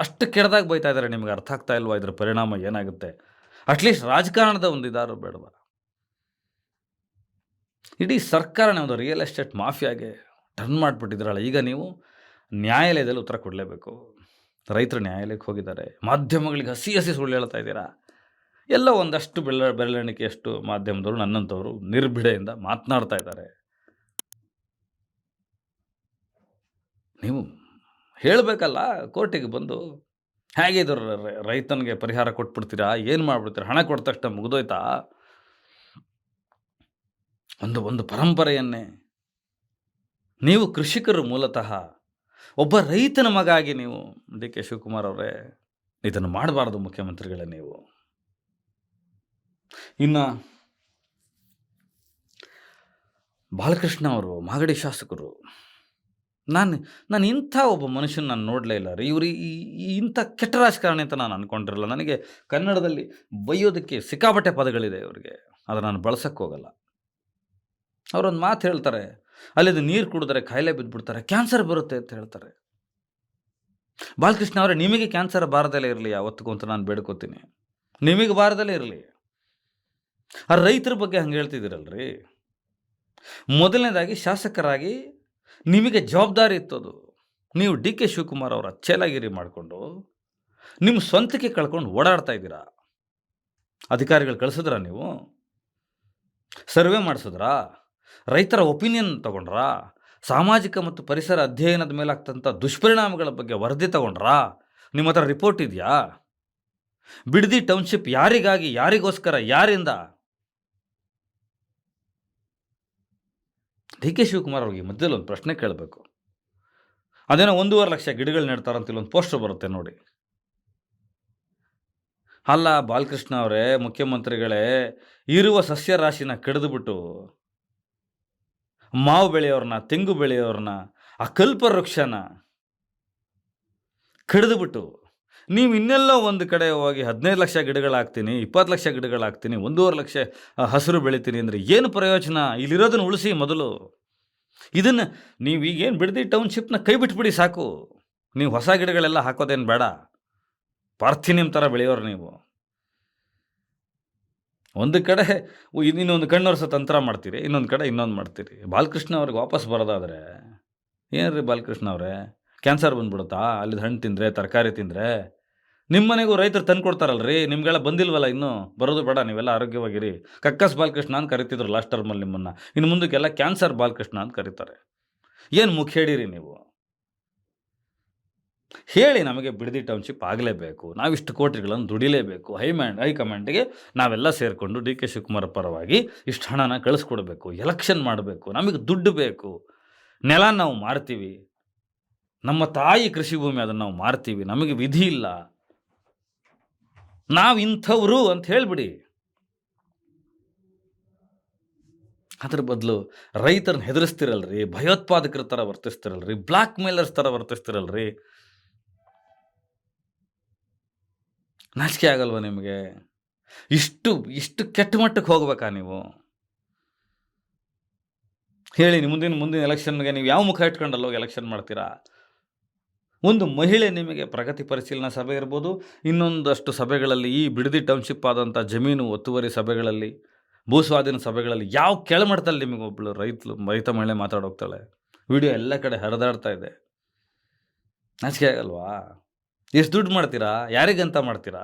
ಅಷ್ಟು ಕೆಟ್ಟದಾಗಿ ಬೈತಾ ಇದ್ದಾರೆ. ನಿಮಗೆ ಅರ್ಥ ಆಗ್ತಾ ಇಲ್ವಾ ಇದರ ಪರಿಣಾಮ ಏನಾಗುತ್ತೆ? ಅಟ್ಲೀಸ್ಟ್ ರಾಜಕಾರಣದ ಒಂದು ಇದಾರು ಬೇಡವಾ? ಇಡೀ ಸರ್ಕಾರನೇ ಒಂದು ರಿಯಲ್ ಎಸ್ಟೇಟ್ ಮಾಫಿಯಾಗೆ ಟರ್ನ್ ಮಾಡಿಬಿಟ್ಟಿದ್ರಲ್ಲ. ಈಗ ನೀವು ನ್ಯಾಯಾಲಯದಲ್ಲಿ ಉತ್ತರ ಕೊಡಲೇಬೇಕು. ರೈತರು ನ್ಯಾಯಾಲಯಕ್ಕೆ ಹೋಗಿದ್ದಾರೆ, ಮಾಧ್ಯಮಗಳಿಗೆ ಹಸಿ ಸುಳ್ಳು ಹೇಳ್ತಾ ಇದ್ದೀರಾ. ಎಲ್ಲ ಒಂದಷ್ಟು ಬೆರಳೆಣಿಕೆಯಷ್ಟು ಮಾಧ್ಯಮದವರು, ನನ್ನಂಥವರು ನಿರ್ಭಿಡೆಯಿಂದ ಮಾತನಾಡ್ತಾ ಇದ್ದಾರೆ. ನೀವು ಹೇಳಬೇಕಲ್ಲ ಕೋರ್ಟಿಗೆ ಬಂದು, ಹೇಗೆ ಇದು ರೈತನಿಗೆ ಪರಿಹಾರ ಕೊಟ್ಬಿಡ್ತೀರಾ? ಏನು ಮಾಡಿಬಿಡ್ತೀರಾ? ಹಣ ಕೊಟ್ಟ ತಕ್ಷಣ ಮುಗಿದೋಯ್ತಾ? ಒಂದು ಪರಂಪರೆಯನ್ನೇ ನೀವು ಕೃಷಿಕರು ಮೂಲತಃ ಒಬ್ಬ ರೈತನ ಮಗ ಆಗಿ ನೀವು ಡಿ ಕೆ ಶಿವಕುಮಾರ್ ಅವರೇ ಇದನ್ನು ಮಾಡಬಾರ್ದು ಮುಖ್ಯಮಂತ್ರಿಗಳೇ ನೀವು. ಇನ್ನು ಬಾಲಕೃಷ್ಣ ಅವರು ಮಾಗಡಿ ಶಾಸಕರು, ನಾನು ಇಂಥ ಒಬ್ಬ ಮನುಷ್ಯನ ನಾನು ನೋಡಲೇ ಇಲ್ಲ ರೀ. ಇವರು ಇಂಥ ಕೆಟ್ಟ ರಾಜಕಾರಣಿ ಅಂತ ನಾನು ಅಂದ್ಕೊಂಡಿರಲ್ಲ. ನನಗೆ ಕನ್ನಡದಲ್ಲಿ ಬೈಯೋದಕ್ಕೆ ಸಿಕ್ಕಾಪಟ್ಟೆ ಪದಗಳಿದೆ ಇವರಿಗೆ, ಆದರೆ ನಾನು ಬಳಸಕ್ಕೆ ಹೋಗಲ್ಲ. ಅವರೊಂದು ಮಾತು ಹೇಳ್ತಾರೆ, ಅಲ್ಲಿದು ನೀರು ಕುಡಿದ್ರೆ ಕಾಯಿಲೆ ಬಿದ್ದುಬಿಡ್ತಾರೆ, ಕ್ಯಾನ್ಸರ್ ಬರುತ್ತೆ ಅಂತ ಹೇಳ್ತಾರೆ. ಬಾಲಕೃಷ್ಣ ಅವರೇ, ನಿಮಗೆ ಕ್ಯಾನ್ಸರ್ ಬಾರದಲ್ಲೇ ಇರಲಿ ಯಾವತ್ತಿಗೂ ಅಂತ ನಾನು ಬೇಡ್ಕೋತೀನಿ. ನಿಮಗೆ ಬಾರದಲ್ಲೇ ಇರಲಿ. ಆ ರೈತರ ಬಗ್ಗೆ ಹಂಗೆ ಹೇಳ್ತಿದ್ದೀರಲ್ರಿ. ಮೊದಲನೇದಾಗಿ ಶಾಸಕರಾಗಿ ನಿಮಗೆ ಜವಾಬ್ದಾರಿ ಇತ್ತದು. ನೀವು ಡಿ ಕೆ ಶಿವಕುಮಾರ್ ಅವರ ಚೇಲಾಗಿರಿ ಮಾಡಿಕೊಂಡು ನಿಮ್ಮ ಸ್ವಂತಕ್ಕೆ ಕಳ್ಕೊಂಡು ಓಡಾಡ್ತಾ ಇದ್ದೀರಾ. ಅಧಿಕಾರಿಗಳು ಕಳಿಸಿದ್ರಾ? ನೀವು ಸರ್ವೆ ಮಾಡಿಸಿದ್ರಾ? ರೈತರ ಒಪಿನಿಯನ್ ತಗೊಂಡ್ರಾ? ಸಾಮಾಜಿಕ ಮತ್ತು ಪರಿಸರ ಅಧ್ಯಯನದ ಮೇಲೆ ಆಗ್ತಂಥ ದುಷ್ಪರಿಣಾಮಗಳ ಬಗ್ಗೆ ವರದಿ ತಗೊಂಡ್ರಾ? ನಿಮ್ಮ ಹತ್ರ ರಿಪೋರ್ಟ್ ಇದೆಯಾ? ಬಿಡದಿ ಟೌನ್ಶಿಪ್ ಯಾರಿಗಾಗಿ, ಯಾರಿಗೋಸ್ಕರ, ಯಾರಿಂದ? ಡಿ ಕೆ ಶಿವಕುಮಾರ್ ಅವ್ರಿಗೆ ಮಧ್ಯದಲ್ಲಿ ಒಂದು ಪ್ರಶ್ನೆ ಕೇಳಬೇಕು. ಅದೇನೋ 1.5 ಲಕ್ಷ ಗಿಡಗಳು ನೆಡ್ತಾರಂತ ಇಲ್ಲೊಂದು ಪೋಸ್ಟರ್ ಬರುತ್ತೆ ನೋಡಿ. ಅಲ್ಲ ಬಾಲಕೃಷ್ಣ ಅವರೇ, ಮುಖ್ಯಮಂತ್ರಿಗಳೇ, ಇರುವ ಸಸ್ಯ ರಾಶಿನ ಕಡಿದುಬಿಟ್ಟು ಮಾವು ಬೆಳೆಯೋರನ್ನ, ತೆಂಗು ಬೆಳೆಯೋರನ್ನ, ಆ ಕಲ್ಪವೃಕ್ಷನ ಕಡಿದುಬಿಟ್ಟು ನೀವು ಇನ್ನೆಲ್ಲೋ ಒಂದು ಕಡೆ ಹೋಗಿ 15 ಲಕ್ಷ ಗಿಡಗಳಾಗ್ತೀನಿ, 20 ಲಕ್ಷ ಗಿಡಗಳಾಗ್ತೀನಿ, 1.5 ಲಕ್ಷ ಹಸಿರು ಬೆಳಿತೀನಿ ಅಂದರೆ ಏನು ಪ್ರಯೋಜನ? ಇಲ್ಲಿರೋದನ್ನು ಉಳಿಸಿ ಮೊದಲು. ಇದನ್ನು ನೀವು ಈಗೇನು ಬಿಡದಿ ಟೌನ್ಶಿಪ್ನ ಕೈ ಬಿಟ್ಬಿಡಿ ಸಾಕು. ನೀವು ಹೊಸ ಗಿಡಗಳೆಲ್ಲ ಹಾಕೋದೇನು ಬೇಡ. ಪಾರ್ಥಿನಿಯಂ ಥರ ಬೆಳೆಯೋರು ನೀವು. ಒಂದು ಕಡೆ ಇನ್ನೊಂದು ಕಣ್ಣೊರೆಸೋ ತಂತ್ರ ಮಾಡ್ತೀರಿ, ಇನ್ನೊಂದು ಕಡೆ ಇನ್ನೊಂದು ಮಾಡ್ತೀರಿ. ಬಾಲಕೃಷ್ಣ ಅವ್ರಿಗೆ ವಾಪಸ್ ಬರೋದಾದರೆ ಏನು ರೀ ಬಾಲಕೃಷ್ಣ ಅವರೇ, ಕ್ಯಾನ್ಸರ್ ಬಂದ್ಬಿಡುತ್ತಾ ಅಲ್ಲಿದ್ದು ಹಣ್ಣು ತಿಂದರೆ, ತರಕಾರಿ ತಿಂದರೆ? ನಿಮ್ಮ ಮನೆಗೂ ರೈತರು ತಂದು ಕೊಡ್ತಾರಲ್ರಿ, ನಿಮಗೆಲ್ಲ ಬಂದಿಲ್ವಲ್ಲ ಇನ್ನೂ? ಬರೋದು ಬೇಡ, ನೀವೆಲ್ಲ ಆರೋಗ್ಯವಾಗಿರಿ. ಕಕ್ಕಸ್ ಬಾಲಕೃಷ್ಣ ಅಂತ ಕರಿತಿದ್ರು ಲಾಸ್ಟ್ ಟರ್ಮಲ್ಲಿ ನಿಮ್ಮನ್ನು. ಇನ್ನು ಮುಂದಕ್ಕೆಲ್ಲ ಕ್ಯಾನ್ಸರ್ ಬಾಲಕೃಷ್ಣ ಅಂತ ಕರೀತಾರೆ. ಏನು ಮುಖ ಹೇಳಿರಿ ನೀವು? ಹೇಳಿ, ನಮಗೆ ಬಿಡದಿ ಟೌನ್ಶಿಪ್ ಆಗಲೇಬೇಕು, ನಾವಿಷ್ಟು ಕೋಟಿಗಳನ್ನು ದುಡಿಲೇಬೇಕು, ಹೈಕಮಾಂಡ್ಗೆ ನಾವೆಲ್ಲ ಸೇರಿಕೊಂಡು ಡಿ ಕೆ ಶಿವಕುಮಾರ್ ಪರವಾಗಿ ಇಷ್ಟು ಹಣನ ಕಳಿಸ್ಕೊಡ್ಬೇಕು, ಎಲೆಕ್ಷನ್ ಮಾಡಬೇಕು, ನಮಗೆ ದುಡ್ಡು ಬೇಕು, ನೆಲ ನಾವು ಮಾರ್ತೀವಿ, ನಮ್ಮ ತಾಯಿ ಕೃಷಿ ಭೂಮಿ ಅದನ್ನು ನಾವು ಮಾರ್ತೀವಿ, ನಮಗೆ ವಿಧಿ ಇಲ್ಲ, ನಾವು ಇಂಥವ್ರು ಅಂತ ಹೇಳಿಬಿಡಿ. ಅದ್ರ ಬದಲು ರೈತರನ್ನ ಹೆದರಿಸ್ತಿರಲ್ರಿ, ಭಯೋತ್ಪಾದಕರ ಥರ ವರ್ತಿಸ್ತಿರಲ್ರಿ, ಬ್ಲ್ಯಾಕ್ ಮೇಲರ್ಸ್ ಥರ ವರ್ತಿಸ್ತಿರಲ್ರಿ. ನಾಚಿಕೆ ಆಗಲ್ವ ನಿಮಗೆ? ಇಷ್ಟು ಕೆಟ್ಟ ಮಟ್ಟಕ್ಕೆ ಹೋಗ್ಬೇಕಾ ನೀವು? ಹೇಳಿ, ಮುಂದಿನ ಎಲೆಕ್ಷನ್ಗೆ ನೀವು ಯಾವ ಮುಖ ಇಟ್ಕೊಂಡಲ್ಲೋ ಎಲೆಕ್ಷನ್ ಮಾಡ್ತೀರಾ? ಒಂದು ಮಹಿಳೆ ನಿಮಗೆ ಪ್ರಗತಿ ಪರಿಶೀಲನಾ ಸಭೆ ಇರ್ಬೋದು, ಇನ್ನೊಂದಷ್ಟು ಸಭೆಗಳಲ್ಲಿ, ಈ ಬಿಡದಿ ಟೌನ್ಶಿಪ್ ಆದಂಥ ಜಮೀನು ಒತ್ತುವರಿ ಸಭೆಗಳಲ್ಲಿ, ಭೂಸ್ವಾಧೀನ ಸಭೆಗಳಲ್ಲಿ ಯಾವ ಕೆಳಮಟ್ಟದಲ್ಲಿ ನಿಮಗೆ ಒಬ್ಬಳು ರೈತ ಮಹಿಳೆ ಮಾತಾಡೋಗ್ತಾಳೆ. ವಿಡಿಯೋ ಎಲ್ಲ ಕಡೆ ಹರಿದಾಡ್ತಾ ಇದೆ. ನಾಚಿಕೆ ಆಗಲ್ವಾ? ಎಷ್ಟು ದುಡ್ಡು ಮಾಡ್ತೀರಾ? ಯಾರಿಗಂತ ಮಾಡ್ತೀರಾ?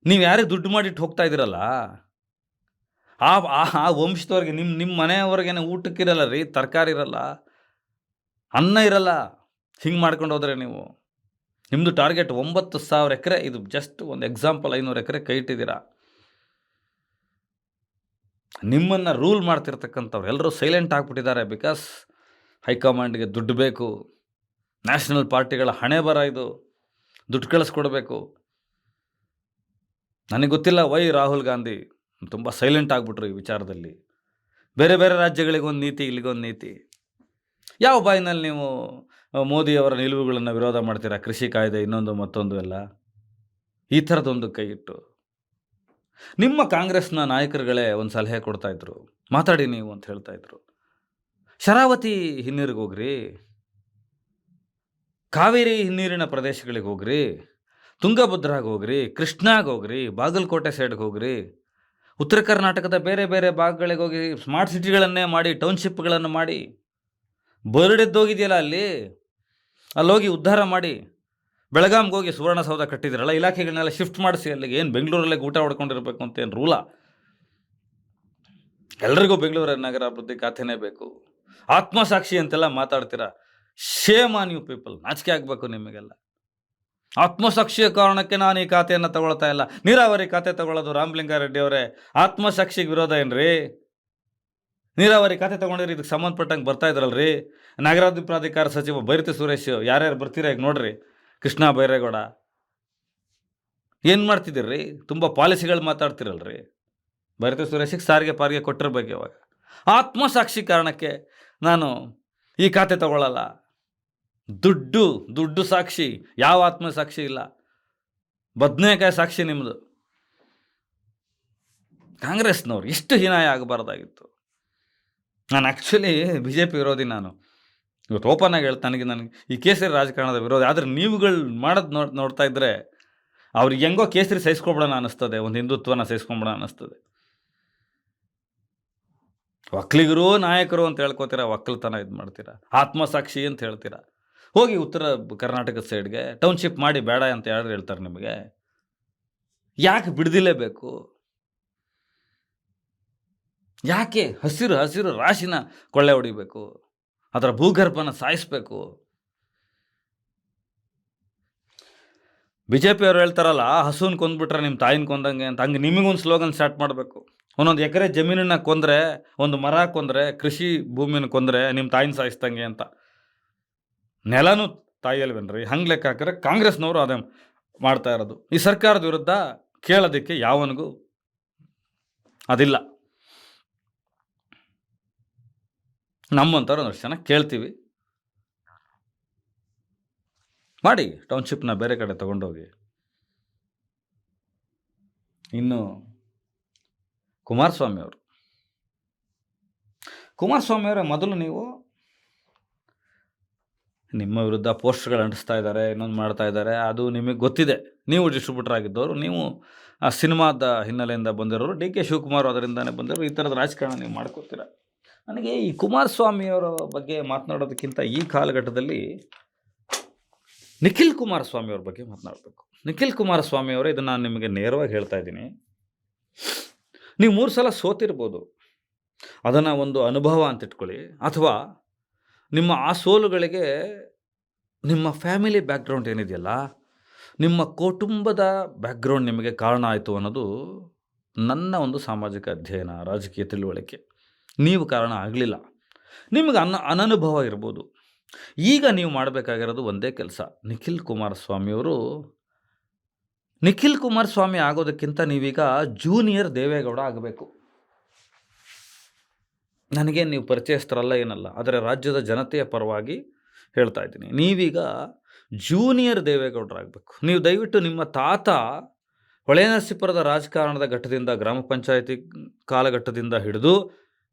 ನೀವು ಯಾರಿಗೆ ದುಡ್ಡು ಮಾಡಿಟ್ಟು ಹೋಗ್ತಾ ಇದ್ದೀರಲ್ಲ, ಆ ವಂಶದವ್ರಿಗೆ, ನಿಮ್ಮ ಮನೆಯವ್ರಿಗೇನೆ ಊಟಕ್ಕಿರಲ್ಲ ರೀ, ತರಕಾರಿ ಇರಲ್ಲ, ಅನ್ನ ಇರಲ್ಲ. ಹಿಂಗೆ ಮಾಡ್ಕೊಂಡು ಹೋದರೆ ನೀವು, ನಿಮ್ಮದು ಟಾರ್ಗೆಟ್ 9,000 ಎಕರೆ. ಇದು ಜಸ್ಟ್ ಒಂದು ಎಕ್ಸಾಂಪಲ್, 500 ಎಕರೆ ಕೈ ಇಟ್ಟಿದ್ದೀರಾ. ನಿಮ್ಮನ್ನು ರೂಲ್ ಮಾಡ್ತಿರ್ತಕ್ಕಂಥವ್ರು ಎಲ್ಲರೂ ಸೈಲೆಂಟ್ ಆಗಿಬಿಟ್ಟಿದ್ದಾರೆ. ಬಿಕಾಸ್ ಹೈಕಮಾಂಡ್ಗೆ ದುಡ್ಡು ಬೇಕು, ನ್ಯಾಷನಲ್ ಪಾರ್ಟಿಗಳ ಹಣೆ ಬರ ಇದು, ದುಡ್ಡು ಕಳಿಸ್ಕೊಡ್ಬೇಕು. ನನಗೆ ಗೊತ್ತಿಲ್ಲ ವೈ ರಾಹುಲ್ ಗಾಂಧಿ ತುಂಬ ಸೈಲೆಂಟ್ ಆಗಿಬಿಟ್ರು ಈ ವಿಚಾರದಲ್ಲಿ. ಬೇರೆ ಬೇರೆ ರಾಜ್ಯಗಳಿಗೊಂದು ನೀತಿ, ಇಲ್ಲಿಗೊಂದು ನೀತಿ. ಯಾವ ಬಾಯಿನಲ್ಲಿ ನೀವು ಮೋದಿಯವರ ನಿಲುವುಗಳನ್ನು ವಿರೋಧ ಮಾಡ್ತೀರಾ? ಕೃಷಿ ಕಾಯ್ದೆ, ಇನ್ನೊಂದು ಮತ್ತೊಂದು ಎಲ್ಲ ಈ ಥರದೊಂದು ಕೈ ಇಟ್ಟು. ನಿಮ್ಮ ಕಾಂಗ್ರೆಸ್ನ ನಾಯಕರುಗಳೇ ಒಂದು ಸಲಹೆ ಕೊಡ್ತಾಯಿದ್ರು, ಮಾತಾಡಿ ನೀವು ಅಂತ ಹೇಳ್ತಾಯಿದ್ರು. ಶರಾವತಿ ಹಿನ್ನೀರಿಗೆ ಹೋಗ್ರಿ, ಕಾವೇರಿ ಹಿನ್ನೀರಿನ ಪ್ರದೇಶಗಳಿಗೆ ಹೋಗ್ರಿ, ತುಂಗಭದ್ರಾಗೆ ಹೋಗ್ರಿ, ಕೃಷ್ಣಾಗೆ ಹೋಗ್ರಿ, ಬಾಗಲಕೋಟೆ ಸೈಡ್ಗೆ ಹೋಗ್ರಿ, ಉತ್ತರ ಕರ್ನಾಟಕದ ಬೇರೆ ಬೇರೆ ಭಾಗಗಳಿಗೆ ಹೋಗಿ ಸ್ಮಾರ್ಟ್ ಸಿಟಿಗಳನ್ನೇ ಮಾಡಿ, ಟೌನ್ಶಿಪ್ಗಳನ್ನು ಮಾಡಿ. ಬರ್ಡೆದ್ದೋಗಿದೆಯಲ್ಲ ಅಲ್ಲೋಗಿ ಉದ್ಧಾರ ಮಾಡಿ. ಬೆಳಗಾಂಗೆ ಹೋಗಿ ಸುವರ್ಣಸೌಧ ಕಟ್ಟಿದಿರಲ್ಲ, ಇಲಾಖೆಗಳನ್ನೆಲ್ಲ ಶಿಫ್ಟ್ ಮಾಡಿಸಿ ಅಲ್ಲಿಗೆ. ಏನು ಬೆಂಗಳೂರಲ್ಲೇ ಊಟ ಹೊಡ್ಕೊಂಡಿರ್ಬೇಕು ಅಂತ ಏನು ರೂಲಾ? ಎಲ್ರಿಗೂ ಬೆಂಗಳೂರು ನಗರಾಭಿವೃದ್ಧಿ ಖಾತೆನೇ ಬೇಕು. ಆತ್ಮಸಾಕ್ಷಿ ಅಂತೆಲ್ಲ ಮಾತಾಡ್ತೀರಾ. Shame on you people. ನಾಚಿಕೆ ಆಗಬೇಕು ನಿಮಗೆಲ್ಲ. ಆತ್ಮಸಾಕ್ಷಿಯ ಕಾರಣಕ್ಕೆ ನಾನು ಈ ಖಾತೆಯನ್ನು ತಗೊಳ್ತಾ ಇಲ್ಲ. ನೀರಾವರಿ ಖಾತೆ ತಗೊಳ್ಳೋದು ರಾಮಲಿಂಗಾರೆಡ್ಡಿ ಅವರೇ, ಆತ್ಮಸಾಕ್ಷಿಗೆ ವಿರೋಧ ಏನ್ರಿ? ನೀರಾವರಿ ಖಾತೆ ತಗೊಂಡಿರಿ, ಇದಕ್ಕೆ ಸಂಬಂಧಪಟ್ಟಂಗೆ ಬರ್ತಾ ಇದ್ರಲ್ರಿ. ನಗರಾಭಿವೃದ್ಧಿ ಪ್ರಾಧಿಕಾರ ಸಚಿವ ಬೈರತಿ ಸುರೇಶ್, ಯಾರ್ಯಾರು ಬರ್ತೀರಾ ಈಗ ನೋಡ್ರಿ. ಕೃಷ್ಣ ಬೈರೇಗೌಡ, ಏನು ಮಾಡ್ತಿದ್ದೀರಿ? ತುಂಬ ಪಾಲಿಸಿಗಳು ಮಾತಾಡ್ತಿರಲ್ರಿ. ಭರತ ಸುರೇಶಿಗೆ ಸಾರಿಗೆ ಪಾರಿಗೆ ಕೊಟ್ಟಿರ್ಬೇಕು ಇವಾಗ. ಆತ್ಮಸಾಕ್ಷಿ ಕಾರಣಕ್ಕೆ ನಾನು ಈ ಖಾತೆ ತಗೊಳ್ಳಲ್ಲ. ದುಡ್ಡು ಸಾಕ್ಷಿ. ಯಾವ ಆತ್ಮಸಾಕ್ಷಿ ಇಲ್ಲ. ಬದನೇಕಾಯಿ ಸಾಕ್ಷಿ ನಿಮ್ಮದು. ಕಾಂಗ್ರೆಸ್ನವ್ರು ಇಷ್ಟು ಹೀನಾಯ ಆಗಬಾರ್ದಾಗಿತ್ತು. ನಾನು ಆ್ಯಕ್ಚುಲಿ BJP ವಿರೋಧಿ. ನಾನು ಇವತ್ತು ಓಪನ್ ಆಗಿ ಹೇಳ್ತಾ, ನನಗೆ ಈ ಕೇಸರಿ ರಾಜಕಾರಣದ ವಿರೋಧಿ. ಆದರೆ ನೀವುಗಳು ಮಾಡೋದು ನೋಡ್ತಾ ಇದ್ದರೆ ಅವ್ರಿಗೆ ಹೆಂಗೋ ಕೇಸರಿ ಸಹಿಸ್ಕೊಬಿಡೋಣ ಅನ್ನಿಸ್ತದೆ, ಒಂದು ಹಿಂದುತ್ವನ ಸಹಿಸ್ಕೊಂಬಿಡೋಣ ಅನ್ನಿಸ್ತದೆ. ಒಕ್ಕಲಿಗರು ನಾಯಕರು ಅಂತ ಹೇಳ್ಕೊತೀರಾ, ಒಕ್ಕಲ್ತನ ಇದು ಮಾಡ್ತೀರಾ, ಆತ್ಮಸಾಕ್ಷಿ ಅಂತ ಹೇಳ್ತೀರಾ. ಹೋಗಿ ಉತ್ತರ ಕರ್ನಾಟಕದ ಸೈಡ್ಗೆ ಟೌನ್ಶಿಪ್ ಮಾಡಿ ಬೇಡ ಅಂತ ಯಾರು ಹೇಳ್ತಾರೆ ನಿಮಗೆ? ಯಾಕೆ ಬಿಡದಿಲೇಬೇಕು? ಯಾಕೆ ಹಸಿರು ರಾಶಿನ ಕೊಳ್ಳೆ ಹೊಡಿಬೇಕು? ಅದರ ಭೂಗರ್ಭನ ಸಾಯಿಸ್ಬೇಕು? BJP ಅವರು ಹೇಳ್ತಾರಲ್ಲ, ಹಸುನ್ ಕೊಂದ್ಬಿಟ್ರೆ ನಿಮ್ಮ ತಾಯಿನ ಕೊಂದಂಗೆ ಅಂತ. ಹಂಗೆ ನಿಮಗೊಂದು ಸ್ಲೋಗನ್ ಸ್ಟಾರ್ಟ್ ಮಾಡಬೇಕು. ಒಂದೊಂದು ಎಕರೆ ಜಮೀನನ್ನ ಕೊಂದರೆ, ಒಂದು ಮರ ಕೊಂದರೆ, ಕೃಷಿ ಭೂಮಿನ ಕೊಂದರೆ ನಿಮ್ಮ ತಾಯಿನ ಸಾಯಿಸ್ದಂಗೆ ಅಂತ. ನೆಲನೂ ತಾಯಿಯಲ್ವೇನ್ರಿ? ಹಂಗೆ ಲೆಕ್ಕ ಹಾಕಿದ್ರೆ ಕಾಂಗ್ರೆಸ್ನವರು ಅದೇ ಮಾಡ್ತಾ ಇರೋದು. ಈ ಸರ್ಕಾರದ ವಿರುದ್ಧ ಕೇಳೋದಕ್ಕೆ ಯಾವನಿಗೂ ಅದಿಲ್ಲ. ನಮ್ಮಂಥವ್ರು ಒಂದಷ್ಟು ಜನ ಕೇಳ್ತೀವಿ. ಮಾಡಿ ಟೌನ್ಶಿಪ್ನ ಬೇರೆ ಕಡೆ ತಗೊಂಡೋಗಿ. ಇನ್ನು ಕುಮಾರಸ್ವಾಮಿ ಅವರ ಮೊದಲು ನೀವು ನಿಮ್ಮ ವಿರುದ್ಧ ಪೋಸ್ಟ್ಗಳು ಅಂಟಿಸ್ತಾ ಇದ್ದಾರೆ, ಇನ್ನೊಂದು ಮಾಡ್ತಾ ಇದ್ದಾರೆ. ಅದು ನಿಮಗೆ ಗೊತ್ತಿದೆ. ನೀವು ಡಿಸ್ಟ್ರಿಬ್ಯೂಟರ್ ಆಗಿದ್ದವರು, ನೀವು ಆ ಸಿನಿಮಾದ ಹಿನ್ನೆಲೆಯಿಂದ ಬಂದಿರೋರು, DK ಶಿವಕುಮಾರ್ ಅದರಿಂದನೇ ಬಂದಿರೋರು. ಈ ಥರದ ರಾಜಕಾರಣ ನೀವು ಮಾಡ್ಕೋತೀರ. ನನಗೆ ಈ ಕುಮಾರಸ್ವಾಮಿಯವರ ಬಗ್ಗೆ ಮಾತನಾಡೋದಕ್ಕಿಂತ ಈ ಕಾಲಘಟ್ಟದಲ್ಲಿ ನಿಖಿಲ್ ಕುಮಾರಸ್ವಾಮಿಯವ್ರ ಬಗ್ಗೆ ಮಾತನಾಡಬೇಕು. ನಿಖಿಲ್ ಕುಮಾರಸ್ವಾಮಿಯವರೇ, ಇದನ್ನು ನಾನು ನಿಮಗೆ ನೇರವಾಗಿ ಹೇಳ್ತಾ ಇದ್ದೀನಿ. ನೀವು 3 ಸಲ ಸೋತಿರ್ಬೋದು. ಅದನ್ನು ಒಂದು ಅನುಭವ ಅಂತ ಇಟ್ಕೊಳ್ಳಿ. ಅಥವಾ ನಿಮ್ಮ ಆ ಸೋಲುಗಳಿಗೆ ನಿಮ್ಮ ಫ್ಯಾಮಿಲಿ ಬ್ಯಾಕ್ಗ್ರೌಂಡ್ ಏನಿದೆಯಲ್ಲ, ನಿಮ್ಮ ಕುಟುಂಬದ ಬ್ಯಾಕ್ಗ್ರೌಂಡ್ ನಿಮಗೆ ಕಾರಣ ಆಯಿತು ಅನ್ನೋದು ನನ್ನ ಒಂದು ಸಾಮಾಜಿಕ ಅಧ್ಯಯನ, ರಾಜಕೀಯ ತಿಳುವಳಿಕೆ. ನೀವು ಕಾರಣ ಆಗಲಿಲ್ಲ. ನಿಮಗೆ ಅನನುಭವ ಇರ್ಬೋದು. ಈಗ ನೀವು ಮಾಡಬೇಕಾಗಿರೋದು ಒಂದೇ ಕೆಲಸ. ನಿಖಿಲ್ ಕುಮಾರಸ್ವಾಮಿ ಆಗೋದಕ್ಕಿಂತ ನೀವೀಗ ಜೂನಿಯರ್ ದೇವೇಗೌಡ ಆಗಬೇಕು. ನನಗೇನು ನೀವು ಪರಿಚಯಸ್ಥರಲ್ಲ ಏನಲ್ಲ, ಆದರೆ ರಾಜ್ಯದ ಜನತೆಯ ಪರವಾಗಿ ಹೇಳ್ತಾ ಇದ್ದೀನಿ. ನೀವೀಗ ಜೂನಿಯರ್ ದೇವೇಗೌಡರಾಗಬೇಕು. ನೀವು ದಯವಿಟ್ಟು ನಿಮ್ಮ ತಾತ ಹೊಳೆನರಸೀಪುರದ ರಾಜಕಾರಣದ ಘಟ್ಟದಿಂದ, ಗ್ರಾಮ ಪಂಚಾಯತಿ ಕಾಲಘಟ್ಟದಿಂದ ಹಿಡಿದು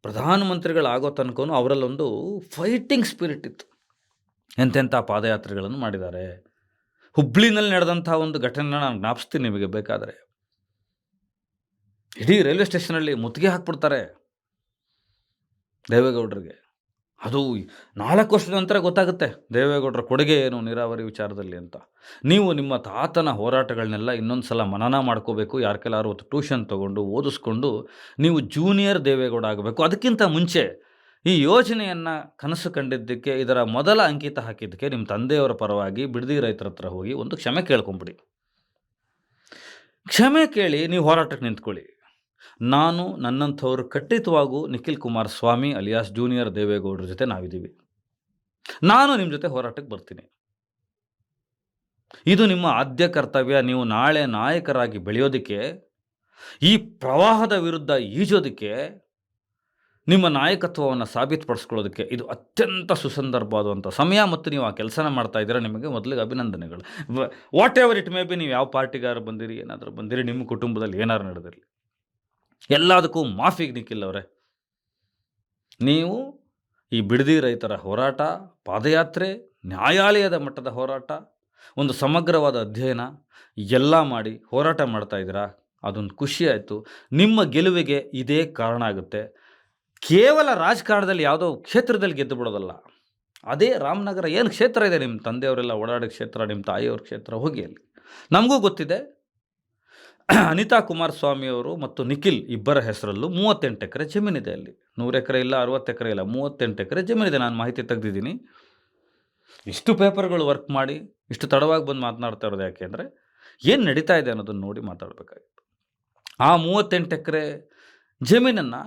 ಪ್ರಧಾನಮಂತ್ರಿಗಳಾಗೋ ತನಕನೂ ಅವರಲ್ಲೊಂದು ಫೈಟಿಂಗ್ ಸ್ಪಿರಿಟ್ ಇತ್ತು. ಎಂತೆಂಥ ಪಾದಯಾತ್ರೆಗಳನ್ನು ಮಾಡಿದ್ದಾರೆ. ಹುಬ್ಳಿನಲ್ಲಿ ನಡೆದಂಥ ಒಂದು ಘಟನೆನ ನಾನು ಜ್ಞಾಪಿಸ್ತೀನಿ ನಿಮಗೆ ಬೇಕಾದರೆ. ಇಡೀ ರೈಲ್ವೆ ಸ್ಟೇಷನಲ್ಲಿ ಮುತ್ತಿಗೆ ಹಾಕ್ಬಿಡ್ತಾರೆ ದೇವೇಗೌಡರಿಗೆ. ಅದು 4 ವರ್ಷದ ನಂತರ ಗೊತ್ತಾಗುತ್ತೆ ದೇವೇಗೌಡರ ಕೊಡುಗೆ ಏನು ನೀರಾವರಿ ವಿಚಾರದಲ್ಲಿ ಅಂತ. ನೀವು ನಿಮ್ಮ ತಾತನ ಹೋರಾಟಗಳನ್ನೆಲ್ಲ ಇನ್ನೊಂದು ಸಲ ಮನನ ಮಾಡ್ಕೋಬೇಕು. ಯಾರ ಕೆಲವರು ಟ್ಯೂಷನ್ ತೊಗೊಂಡು ಓದಿಸ್ಕೊಂಡು ನೀವು ಜೂನಿಯರ್ ದೇವೇಗೌಡ ಆಗಬೇಕು. ಅದಕ್ಕಿಂತ ಮುಂಚೆ ಈ ಯೋಜನೆಯನ್ನು ಕನಸು ಕಂಡಿದ್ದಕ್ಕೆ, ಇದರ ಮೊದಲ ಅಂಕಿತ ಹಾಕಿದ್ದಕ್ಕೆ ನಿಮ್ಮ ತಂದೆಯವರ ಪರವಾಗಿ ಬಿಡದಿ ರೈತರ ಹತ್ರ ಹೋಗಿ ಒಂದು ಕ್ಷಮೆ ಕೇಳ್ಕೊಂಬಿಡಿ. ಕ್ಷಮೆ ಕೇಳಿ ನೀವು ಹೋರಾಟಕ್ಕೆ ನಿಂತ್ಕೊಳ್ಳಿ. ನಾನು, ನನ್ನಂಥವ್ರು ಖಂಡಿತವಾಗೂ ನಿಖಿಲ್ ಕುಮಾರಸ್ವಾಮಿ ಅಲಿಯಾಸ್ ಜೂನಿಯರ್ ದೇವೇಗೌಡರ ಜೊತೆ ನಾವಿದ್ದೀವಿ. ನಾನು ನಿಮ್ಮ ಜೊತೆ ಹೋರಾಟಕ್ಕೆ ಬರ್ತೀನಿ. ಇದು ನಿಮ್ಮ ಆದ್ಯ ಕರ್ತವ್ಯ. ನೀವು ನಾಳೆ ನಾಯಕರಾಗಿ ಬೆಳೆಯೋದಕ್ಕೆ, ಈ ಪ್ರವಾಹದ ವಿರುದ್ಧ ಈಜೋದಕ್ಕೆ, ನಿಮ್ಮ ನಾಯಕತ್ವವನ್ನು ಸಾಬೀತುಪಡಿಸ್ಕೊಳ್ಳೋದಕ್ಕೆ ಇದು ಅತ್ಯಂತ ಸುಸಂದರ್ಭವಾದಂಥ ಸಮಯ. ಮತ್ತು ನೀವು ಆ ಕೆಲಸನ ಮಾಡ್ತಾ ಇದ್ದೀರಾ. ನಿಮಗೆ ಮೊದಲಿಗೆ ಅಭಿನಂದನೆಗಳು. What ever it may be, ನೀವು ಯಾವ ಪಾರ್ಟಿಗಾರು ಬಂದಿರಿ, ಏನಾದರೂ ಬಂದಿರಿ, ನಿಮ್ಮ ಕುಟುಂಬದಲ್ಲಿ ಏನಾದ್ರು ನಡೆದಿರಲಿ, ಎಲ್ಲದಕ್ಕೂ ಮಾಫಿಗೆ ನಿಖಿಲ್ ಅವರೇ. ನೀವು ಈ ಬಿಡದಿ ರೈತರ ಹೋರಾಟ, ಪಾದಯಾತ್ರೆ, ನ್ಯಾಯಾಲಯದ ಮಟ್ಟದ ಹೋರಾಟ, ಒಂದು ಸಮಗ್ರವಾದ ಅಧ್ಯಯನ ಎಲ್ಲ ಮಾಡಿ ಹೋರಾಟ ಮಾಡ್ತಾ ಇದ್ದೀರಾ. ಅದೊಂದು ಖುಷಿ ಆಯಿತು. ನಿಮ್ಮ ಗೆಲುವಿಗೆ ಇದೇ ಕಾರಣ ಆಗುತ್ತೆ. ಕೇವಲ ರಾಜಕಾರಣದಲ್ಲಿ ಯಾವುದೋ ಕ್ಷೇತ್ರದಲ್ಲಿ ಗೆದ್ದು ಬಿಡೋದಲ್ಲ. ಅದೇ ರಾಮನಗರ ಏನು ಕ್ಷೇತ್ರ ಇದೆ, ನಿಮ್ಮ ತಂದೆಯವರೆಲ್ಲ ಓಡಾಡೋ ಕ್ಷೇತ್ರ, ನಿಮ್ಮ ತಾಯಿಯವ್ರ ಕ್ಷೇತ್ರ, ಹೋಗಿ ಅಲ್ಲಿ. ನಮಗೂ ಗೊತ್ತಿದೆ, ಅನಿತಾ ಕುಮಾರಸ್ವಾಮಿಯವರು ಮತ್ತು ನಿಖಿಲ್ ಇಬ್ಬರ ಹೆಸರಲ್ಲೂ 38 ಎಕರೆ ಜಮೀನಿದೆ. ಅಲ್ಲಿ 100 ಎಕರೆ ಇಲ್ಲ, 60 ಎಕರೆ ಇಲ್ಲ, 38 ಎಕರೆ ಜಮೀನಿದೆ. ನಾನು ಮಾಹಿತಿ ತೆಗೆದಿದ್ದೀನಿ. ಇಷ್ಟು ಪೇಪರ್ಗಳು ವರ್ಕ್ ಮಾಡಿ ಇಷ್ಟು ತಡವಾಗಿ ಬಂದು ಮಾತನಾಡ್ತಾ ಇರೋದು ಯಾಕೆ ಅಂದರೆ, ಏನು ನಡೀತಾ ಇದೆ ಅನ್ನೋದನ್ನು ನೋಡಿ ಮಾತಾಡಬೇಕಾಗಿತ್ತು. ಆ 38 ಎಕರೆ ಜಮೀನನ್ನು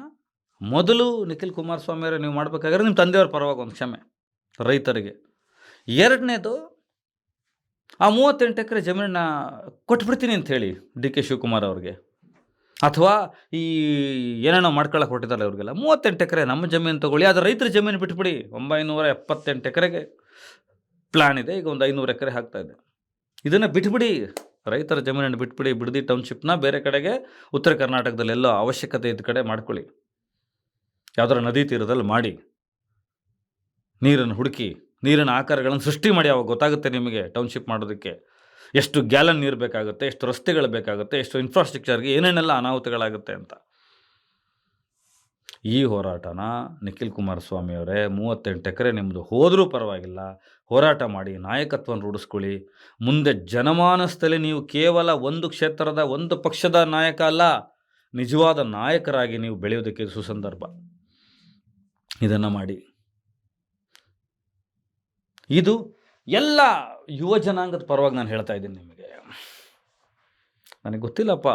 ಮೊದಲು ನಿಖಿಲ್ ಕುಮಾರಸ್ವಾಮಿಯವರೇ ನೀವು ಮಾಡಬೇಕಾದ್ರೆ ನಿಮ್ಮ ತಂದೆಯವ್ರ ಪರವಾಗಿ ಒಂದು ಕ್ಷಮೆ ರೈತರಿಗೆ. ಎರಡನೇದು, ಆ 38 ಎಕರೆ ಜಮೀನನ್ನ ಕೊಟ್ಬಿಡ್ತೀನಿ ಅಂತ ಹೇಳಿ DK ಶಿವಕುಮಾರ್ ಅವ್ರಿಗೆ. ಅಥವಾ ಈ ಏನೇನೋ ಮಾಡ್ಕೊಳಕ್ಕೆ ಹೊರಟಿದ್ದಾರಲ್ಲ ಇವ್ರಿಗೆಲ್ಲ 38 ಎಕರೆ ನಮ್ಮ ಜಮೀನು ತಗೊಳ್ಳಿ, ಆದರೆ ರೈತರ ಜಮೀನು ಬಿಟ್ಬಿಡಿ. 978 ಎಕರೆಗೆ ಪ್ಲಾನ್ ಇದೆ, ಈಗ ಒಂದು 500 ಎಕರೆ ಆಗ್ತಾ ಇದೆ. ಇದನ್ನು ಬಿಟ್ಬಿಡಿ, ರೈತರ ಜಮೀನನ್ನು ಬಿಟ್ಬಿಡಿ. ಬಿಡದಿ ಟೌನ್ಶಿಪ್ನ ಬೇರೆ ಕಡೆಗೆ ಉತ್ತರ ಕರ್ನಾಟಕದಲ್ಲೆಲ್ಲೋ ಅವಶ್ಯಕತೆ ಇದ್ದ ಕಡೆ ಮಾಡ್ಕೊಳ್ಳಿ, ಯಾವುದರ ನದಿ ತೀರದಲ್ಲಿ ಮಾಡಿ, ನೀರನ್ನು ಹುಡುಕಿ, ನೀರಿನ ಆಕಾರಗಳನ್ನು ಸೃಷ್ಟಿ ಮಾಡಿ. ಅವಾಗ ಗೊತ್ತಾಗುತ್ತೆ ನಿಮಗೆ ಟೌನ್ಶಿಪ್ ಮಾಡೋದಕ್ಕೆ ಎಷ್ಟು ಗ್ಯಾಲನ್ ನೀರು ಬೇಕಾಗುತ್ತೆ, ಎಷ್ಟು ರಸ್ತೆಗಳು ಬೇಕಾಗುತ್ತೆ, ಎಷ್ಟು ಇನ್ಫ್ರಾಸ್ಟ್ರಕ್ಚರ್ಗೆ ಏನೇನೆಲ್ಲ ಅನಾಹುತಗಳಾಗುತ್ತೆ ಅಂತ. ಈ ಹೋರಾಟನ ನಿಖಿಲ್ ಕುಮಾರಸ್ವಾಮಿ ಅವರೇ, 38 ಎಕರೆ ನಿಮ್ಮದು ಹೋದರೂ ಪರವಾಗಿಲ್ಲ, ಹೋರಾಟ ಮಾಡಿ, ನಾಯಕತ್ವವನ್ನು ರೂಢಿಸ್ಕೊಳ್ಳಿ. ಮುಂದೆ ಜನಮಾನಸದಲ್ಲಿ ನೀವು ಕೇವಲ ಒಂದು ಕ್ಷೇತ್ರದ, ಒಂದು ಪಕ್ಷದ ನಾಯಕ ಅಲ್ಲ, ನಿಜವಾದ ನಾಯಕರಾಗಿ ನೀವು ಬೆಳೆಯೋದಕ್ಕೆ ಸುಸಂದರ್ಭ. ಇದನ್ನು ಮಾಡಿ. ಇದು ಎಲ್ಲ ಯುವ ಜನಾಂಗದ ಪರವಾಗಿ ನಾನು ಹೇಳ್ತಾ ಇದ್ದೀನಿ ನಿಮಗೆ. ನನಗೆ ಗೊತ್ತಿಲ್ಲಪ್ಪ,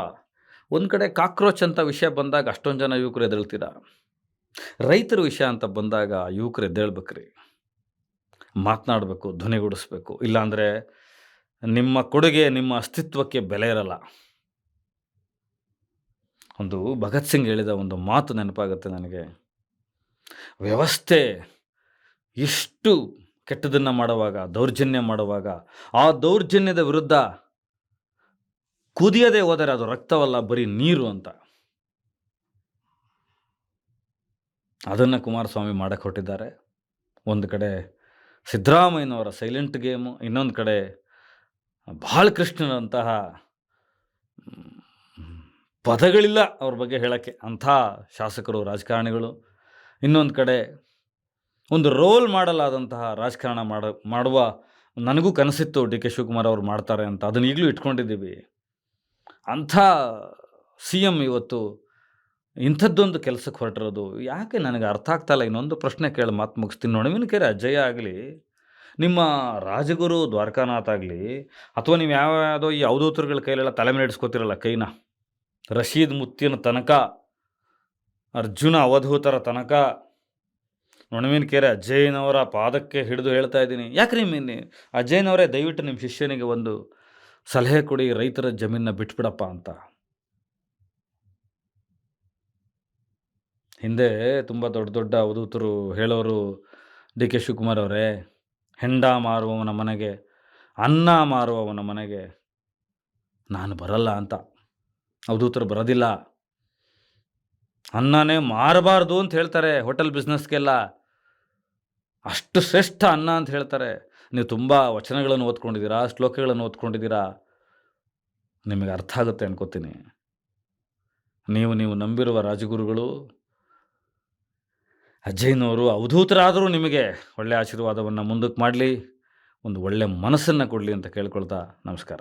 ಒಂದು ಕಡೆ ಕಾಕ್ರೋಚ್ ಅಂತ ವಿಷಯ ಬಂದಾಗ ಅಷ್ಟೊಂದು ಜನ ಯುವಕರು ಎದ್ದೇಳ್ತೀರ, ರೈತರ ವಿಷಯ ಅಂತ ಬಂದಾಗ ಯುವಕರು ಎದ್ದೇಳ್ಬೇಕ್ರಿ, ಮಾತನಾಡಬೇಕು, ಧ್ವನಿಗೂಡಿಸ್ಬೇಕು. ಇಲ್ಲಾಂದರೆ ನಿಮ್ಮ ಕೊಡುಗೆ, ನಿಮ್ಮ ಅಸ್ತಿತ್ವಕ್ಕೆ ಬೆಲೆ ಇರಲ್ಲ. ಒಂದು ಭಗತ್ ಸಿಂಗ್ ಹೇಳಿದ ಒಂದು ಮಾತು ನೆನಪಾಗುತ್ತೆ ನನಗೆ. ವ್ಯವಸ್ಥೆ ಇಷ್ಟು ಕೆಟ್ಟದನ್ನು ಮಾಡುವಾಗ, ದೌರ್ಜನ್ಯ ಮಾಡುವಾಗ, ಆ ದೌರ್ಜನ್ಯದ ವಿರುದ್ಧ ಕುದಿಯದೆ ಹೋದರೆ ಅದು ರಕ್ತವಲ್ಲ, ಬರೀ ನೀರು ಅಂತ. ಅದನ್ನು ಕುಮಾರಸ್ವಾಮಿ ಮಾಡಕ್ಕೆ ಹೊರಟಿದ್ದಾರೆ. ಒಂದು ಕಡೆ ಸಿದ್ದರಾಮಯ್ಯನವರ ಸೈಲೆಂಟ್ ಗೇಮು, ಇನ್ನೊಂದು ಕಡೆ ಬಾಲಕೃಷ್ಣನಂತಹ ಪದಗಳಿಲ್ಲ ಅವ್ರ ಬಗ್ಗೆ ಹೇಳೋಕ್ಕೆ ಅಂಥ ಶಾಸಕರು, ರಾಜಕಾರಣಿಗಳು. ಇನ್ನೊಂದು ಕಡೆ ಒಂದು ರೋಲ್ ಮಾಡಲಾದಂತಹ ರಾಜಕಾರಣ ಮಾಡುವ ನನಗೂ ಕನಸಿತ್ತು ಡಿ ಕೆ ಶಿವಕುಮಾರ್ ಅವರು ಮಾಡ್ತಾರೆ ಅಂತ. ಅದನ್ನು ಈಗಲೂ ಇಟ್ಕೊಂಡಿದ್ದೀವಿ. ಅಂಥ ಸಿ ಎಮ್ ಇವತ್ತು ಇಂಥದ್ದೊಂದು ಕೆಲಸಕ್ಕೆ ಹೊರಟಿರೋದು ಯಾಕೆ ನನಗೆ ಅರ್ಥ ಆಗ್ತಾಯಿಲ್ಲ. ಇನ್ನೊಂದು ಪ್ರಶ್ನೆ ಕೇಳಿ ಮಾತು ಮುಗಿಸ್ತೀನಿ. ನೊಣವಿನಕೆರೆ ಅಜ್ಜಯ್ಯ ಆಗಲಿ, ನಿಮ್ಮ ರಾಜಗುರು ದ್ವಾರಕಾನಾಥ್ ಆಗಲಿ, ಅಥವಾ ನೀವು ಯಾವುದೋ ಈ ಅವಧೂತರುಗಳ ಕೈಲೆಲ್ಲ ತಲೆ ಮೇಲೆ ಇಡಿಸ್ಕೋತಿರಲ್ಲ ಕೈನ, ರಶೀದ್ ಮುತ್ತಿನ ತನಕ, ಅರ್ಜುನ ಅವಧೂತರ ತನಕ, ನೊಣವಿನಕೆರೆ ಅಜ್ಜಯ್ಯನವರ ಪಾದಕ್ಕೆ ಹಿಡಿದು ಹೇಳ್ತಾ ಇದ್ದೀನಿ. ಯಾಕ್ರಿ ಅಜ್ಜಯ್ಯನವರೇ, ದಯವಿಟ್ಟು ನಿಮ್ಮ ಶಿಷ್ಯನಿಗೆ ಒಂದು ಸಲಹೆ ಕೊಡಿ, ರೈತರ ಜಮೀನನ್ನ ಬಿಟ್ಬಿಡಪ್ಪ ಅಂತ. ಹಿಂದೆ ತುಂಬ ದೊಡ್ಡ ದೊಡ್ಡ ಅವಧೂತರು ಹೇಳೋರು, ಡಿ ಕೆ ಶಿವಕುಮಾರ್ ಅವರೇ, ಹೆಂಡ ಮಾರುವವನ ಮನೆಗೆ, ಅನ್ನ ಮಾರುವವನ ಮನೆಗೆ ನಾನು ಬರಲ್ಲ ಅಂತ. ಅವಧೂತರು ಬರೋದಿಲ್ಲ. ಅನ್ನನೇ ಮಾರಬಾರ್ದು ಅಂತ ಹೇಳ್ತಾರೆ ಹೋಟೆಲ್ ಬಿಸ್ನೆಸ್ಗೆಲ್ಲ. ಅಷ್ಟು ಶ್ರೇಷ್ಠ ಅನ್ನ ಅಂತ ಹೇಳ್ತಾರೆ. ನೀವು ತುಂಬ ವಚನಗಳನ್ನು ಓದ್ಕೊಂಡಿದ್ದೀರಾ, ಶ್ಲೋಕಗಳನ್ನು ಓದ್ಕೊಂಡಿದ್ದೀರಾ, ನಿಮಗೆ ಅರ್ಥ ಆಗುತ್ತೆ ಅನ್ಕೋತೀನಿ. ನೀವು ನಂಬಿರುವ ರಾಜಗುರುಗಳು ಅಜ್ಜಯ್ಯನವರು ಅವಧೂತರಾದರೂ ನಿಮಗೆ ಒಳ್ಳೆಯ ಆಶೀರ್ವಾದವನ್ನು ಮುಂದಕ್ಕೆ ಮಾಡಲಿ, ಒಂದು ಒಳ್ಳೆಯ ಮನಸ್ಸನ್ನು ಕೊಡಲಿ ಅಂತ ಕೇಳ್ಕೊಳ್ತಾ ನಮಸ್ಕಾರ.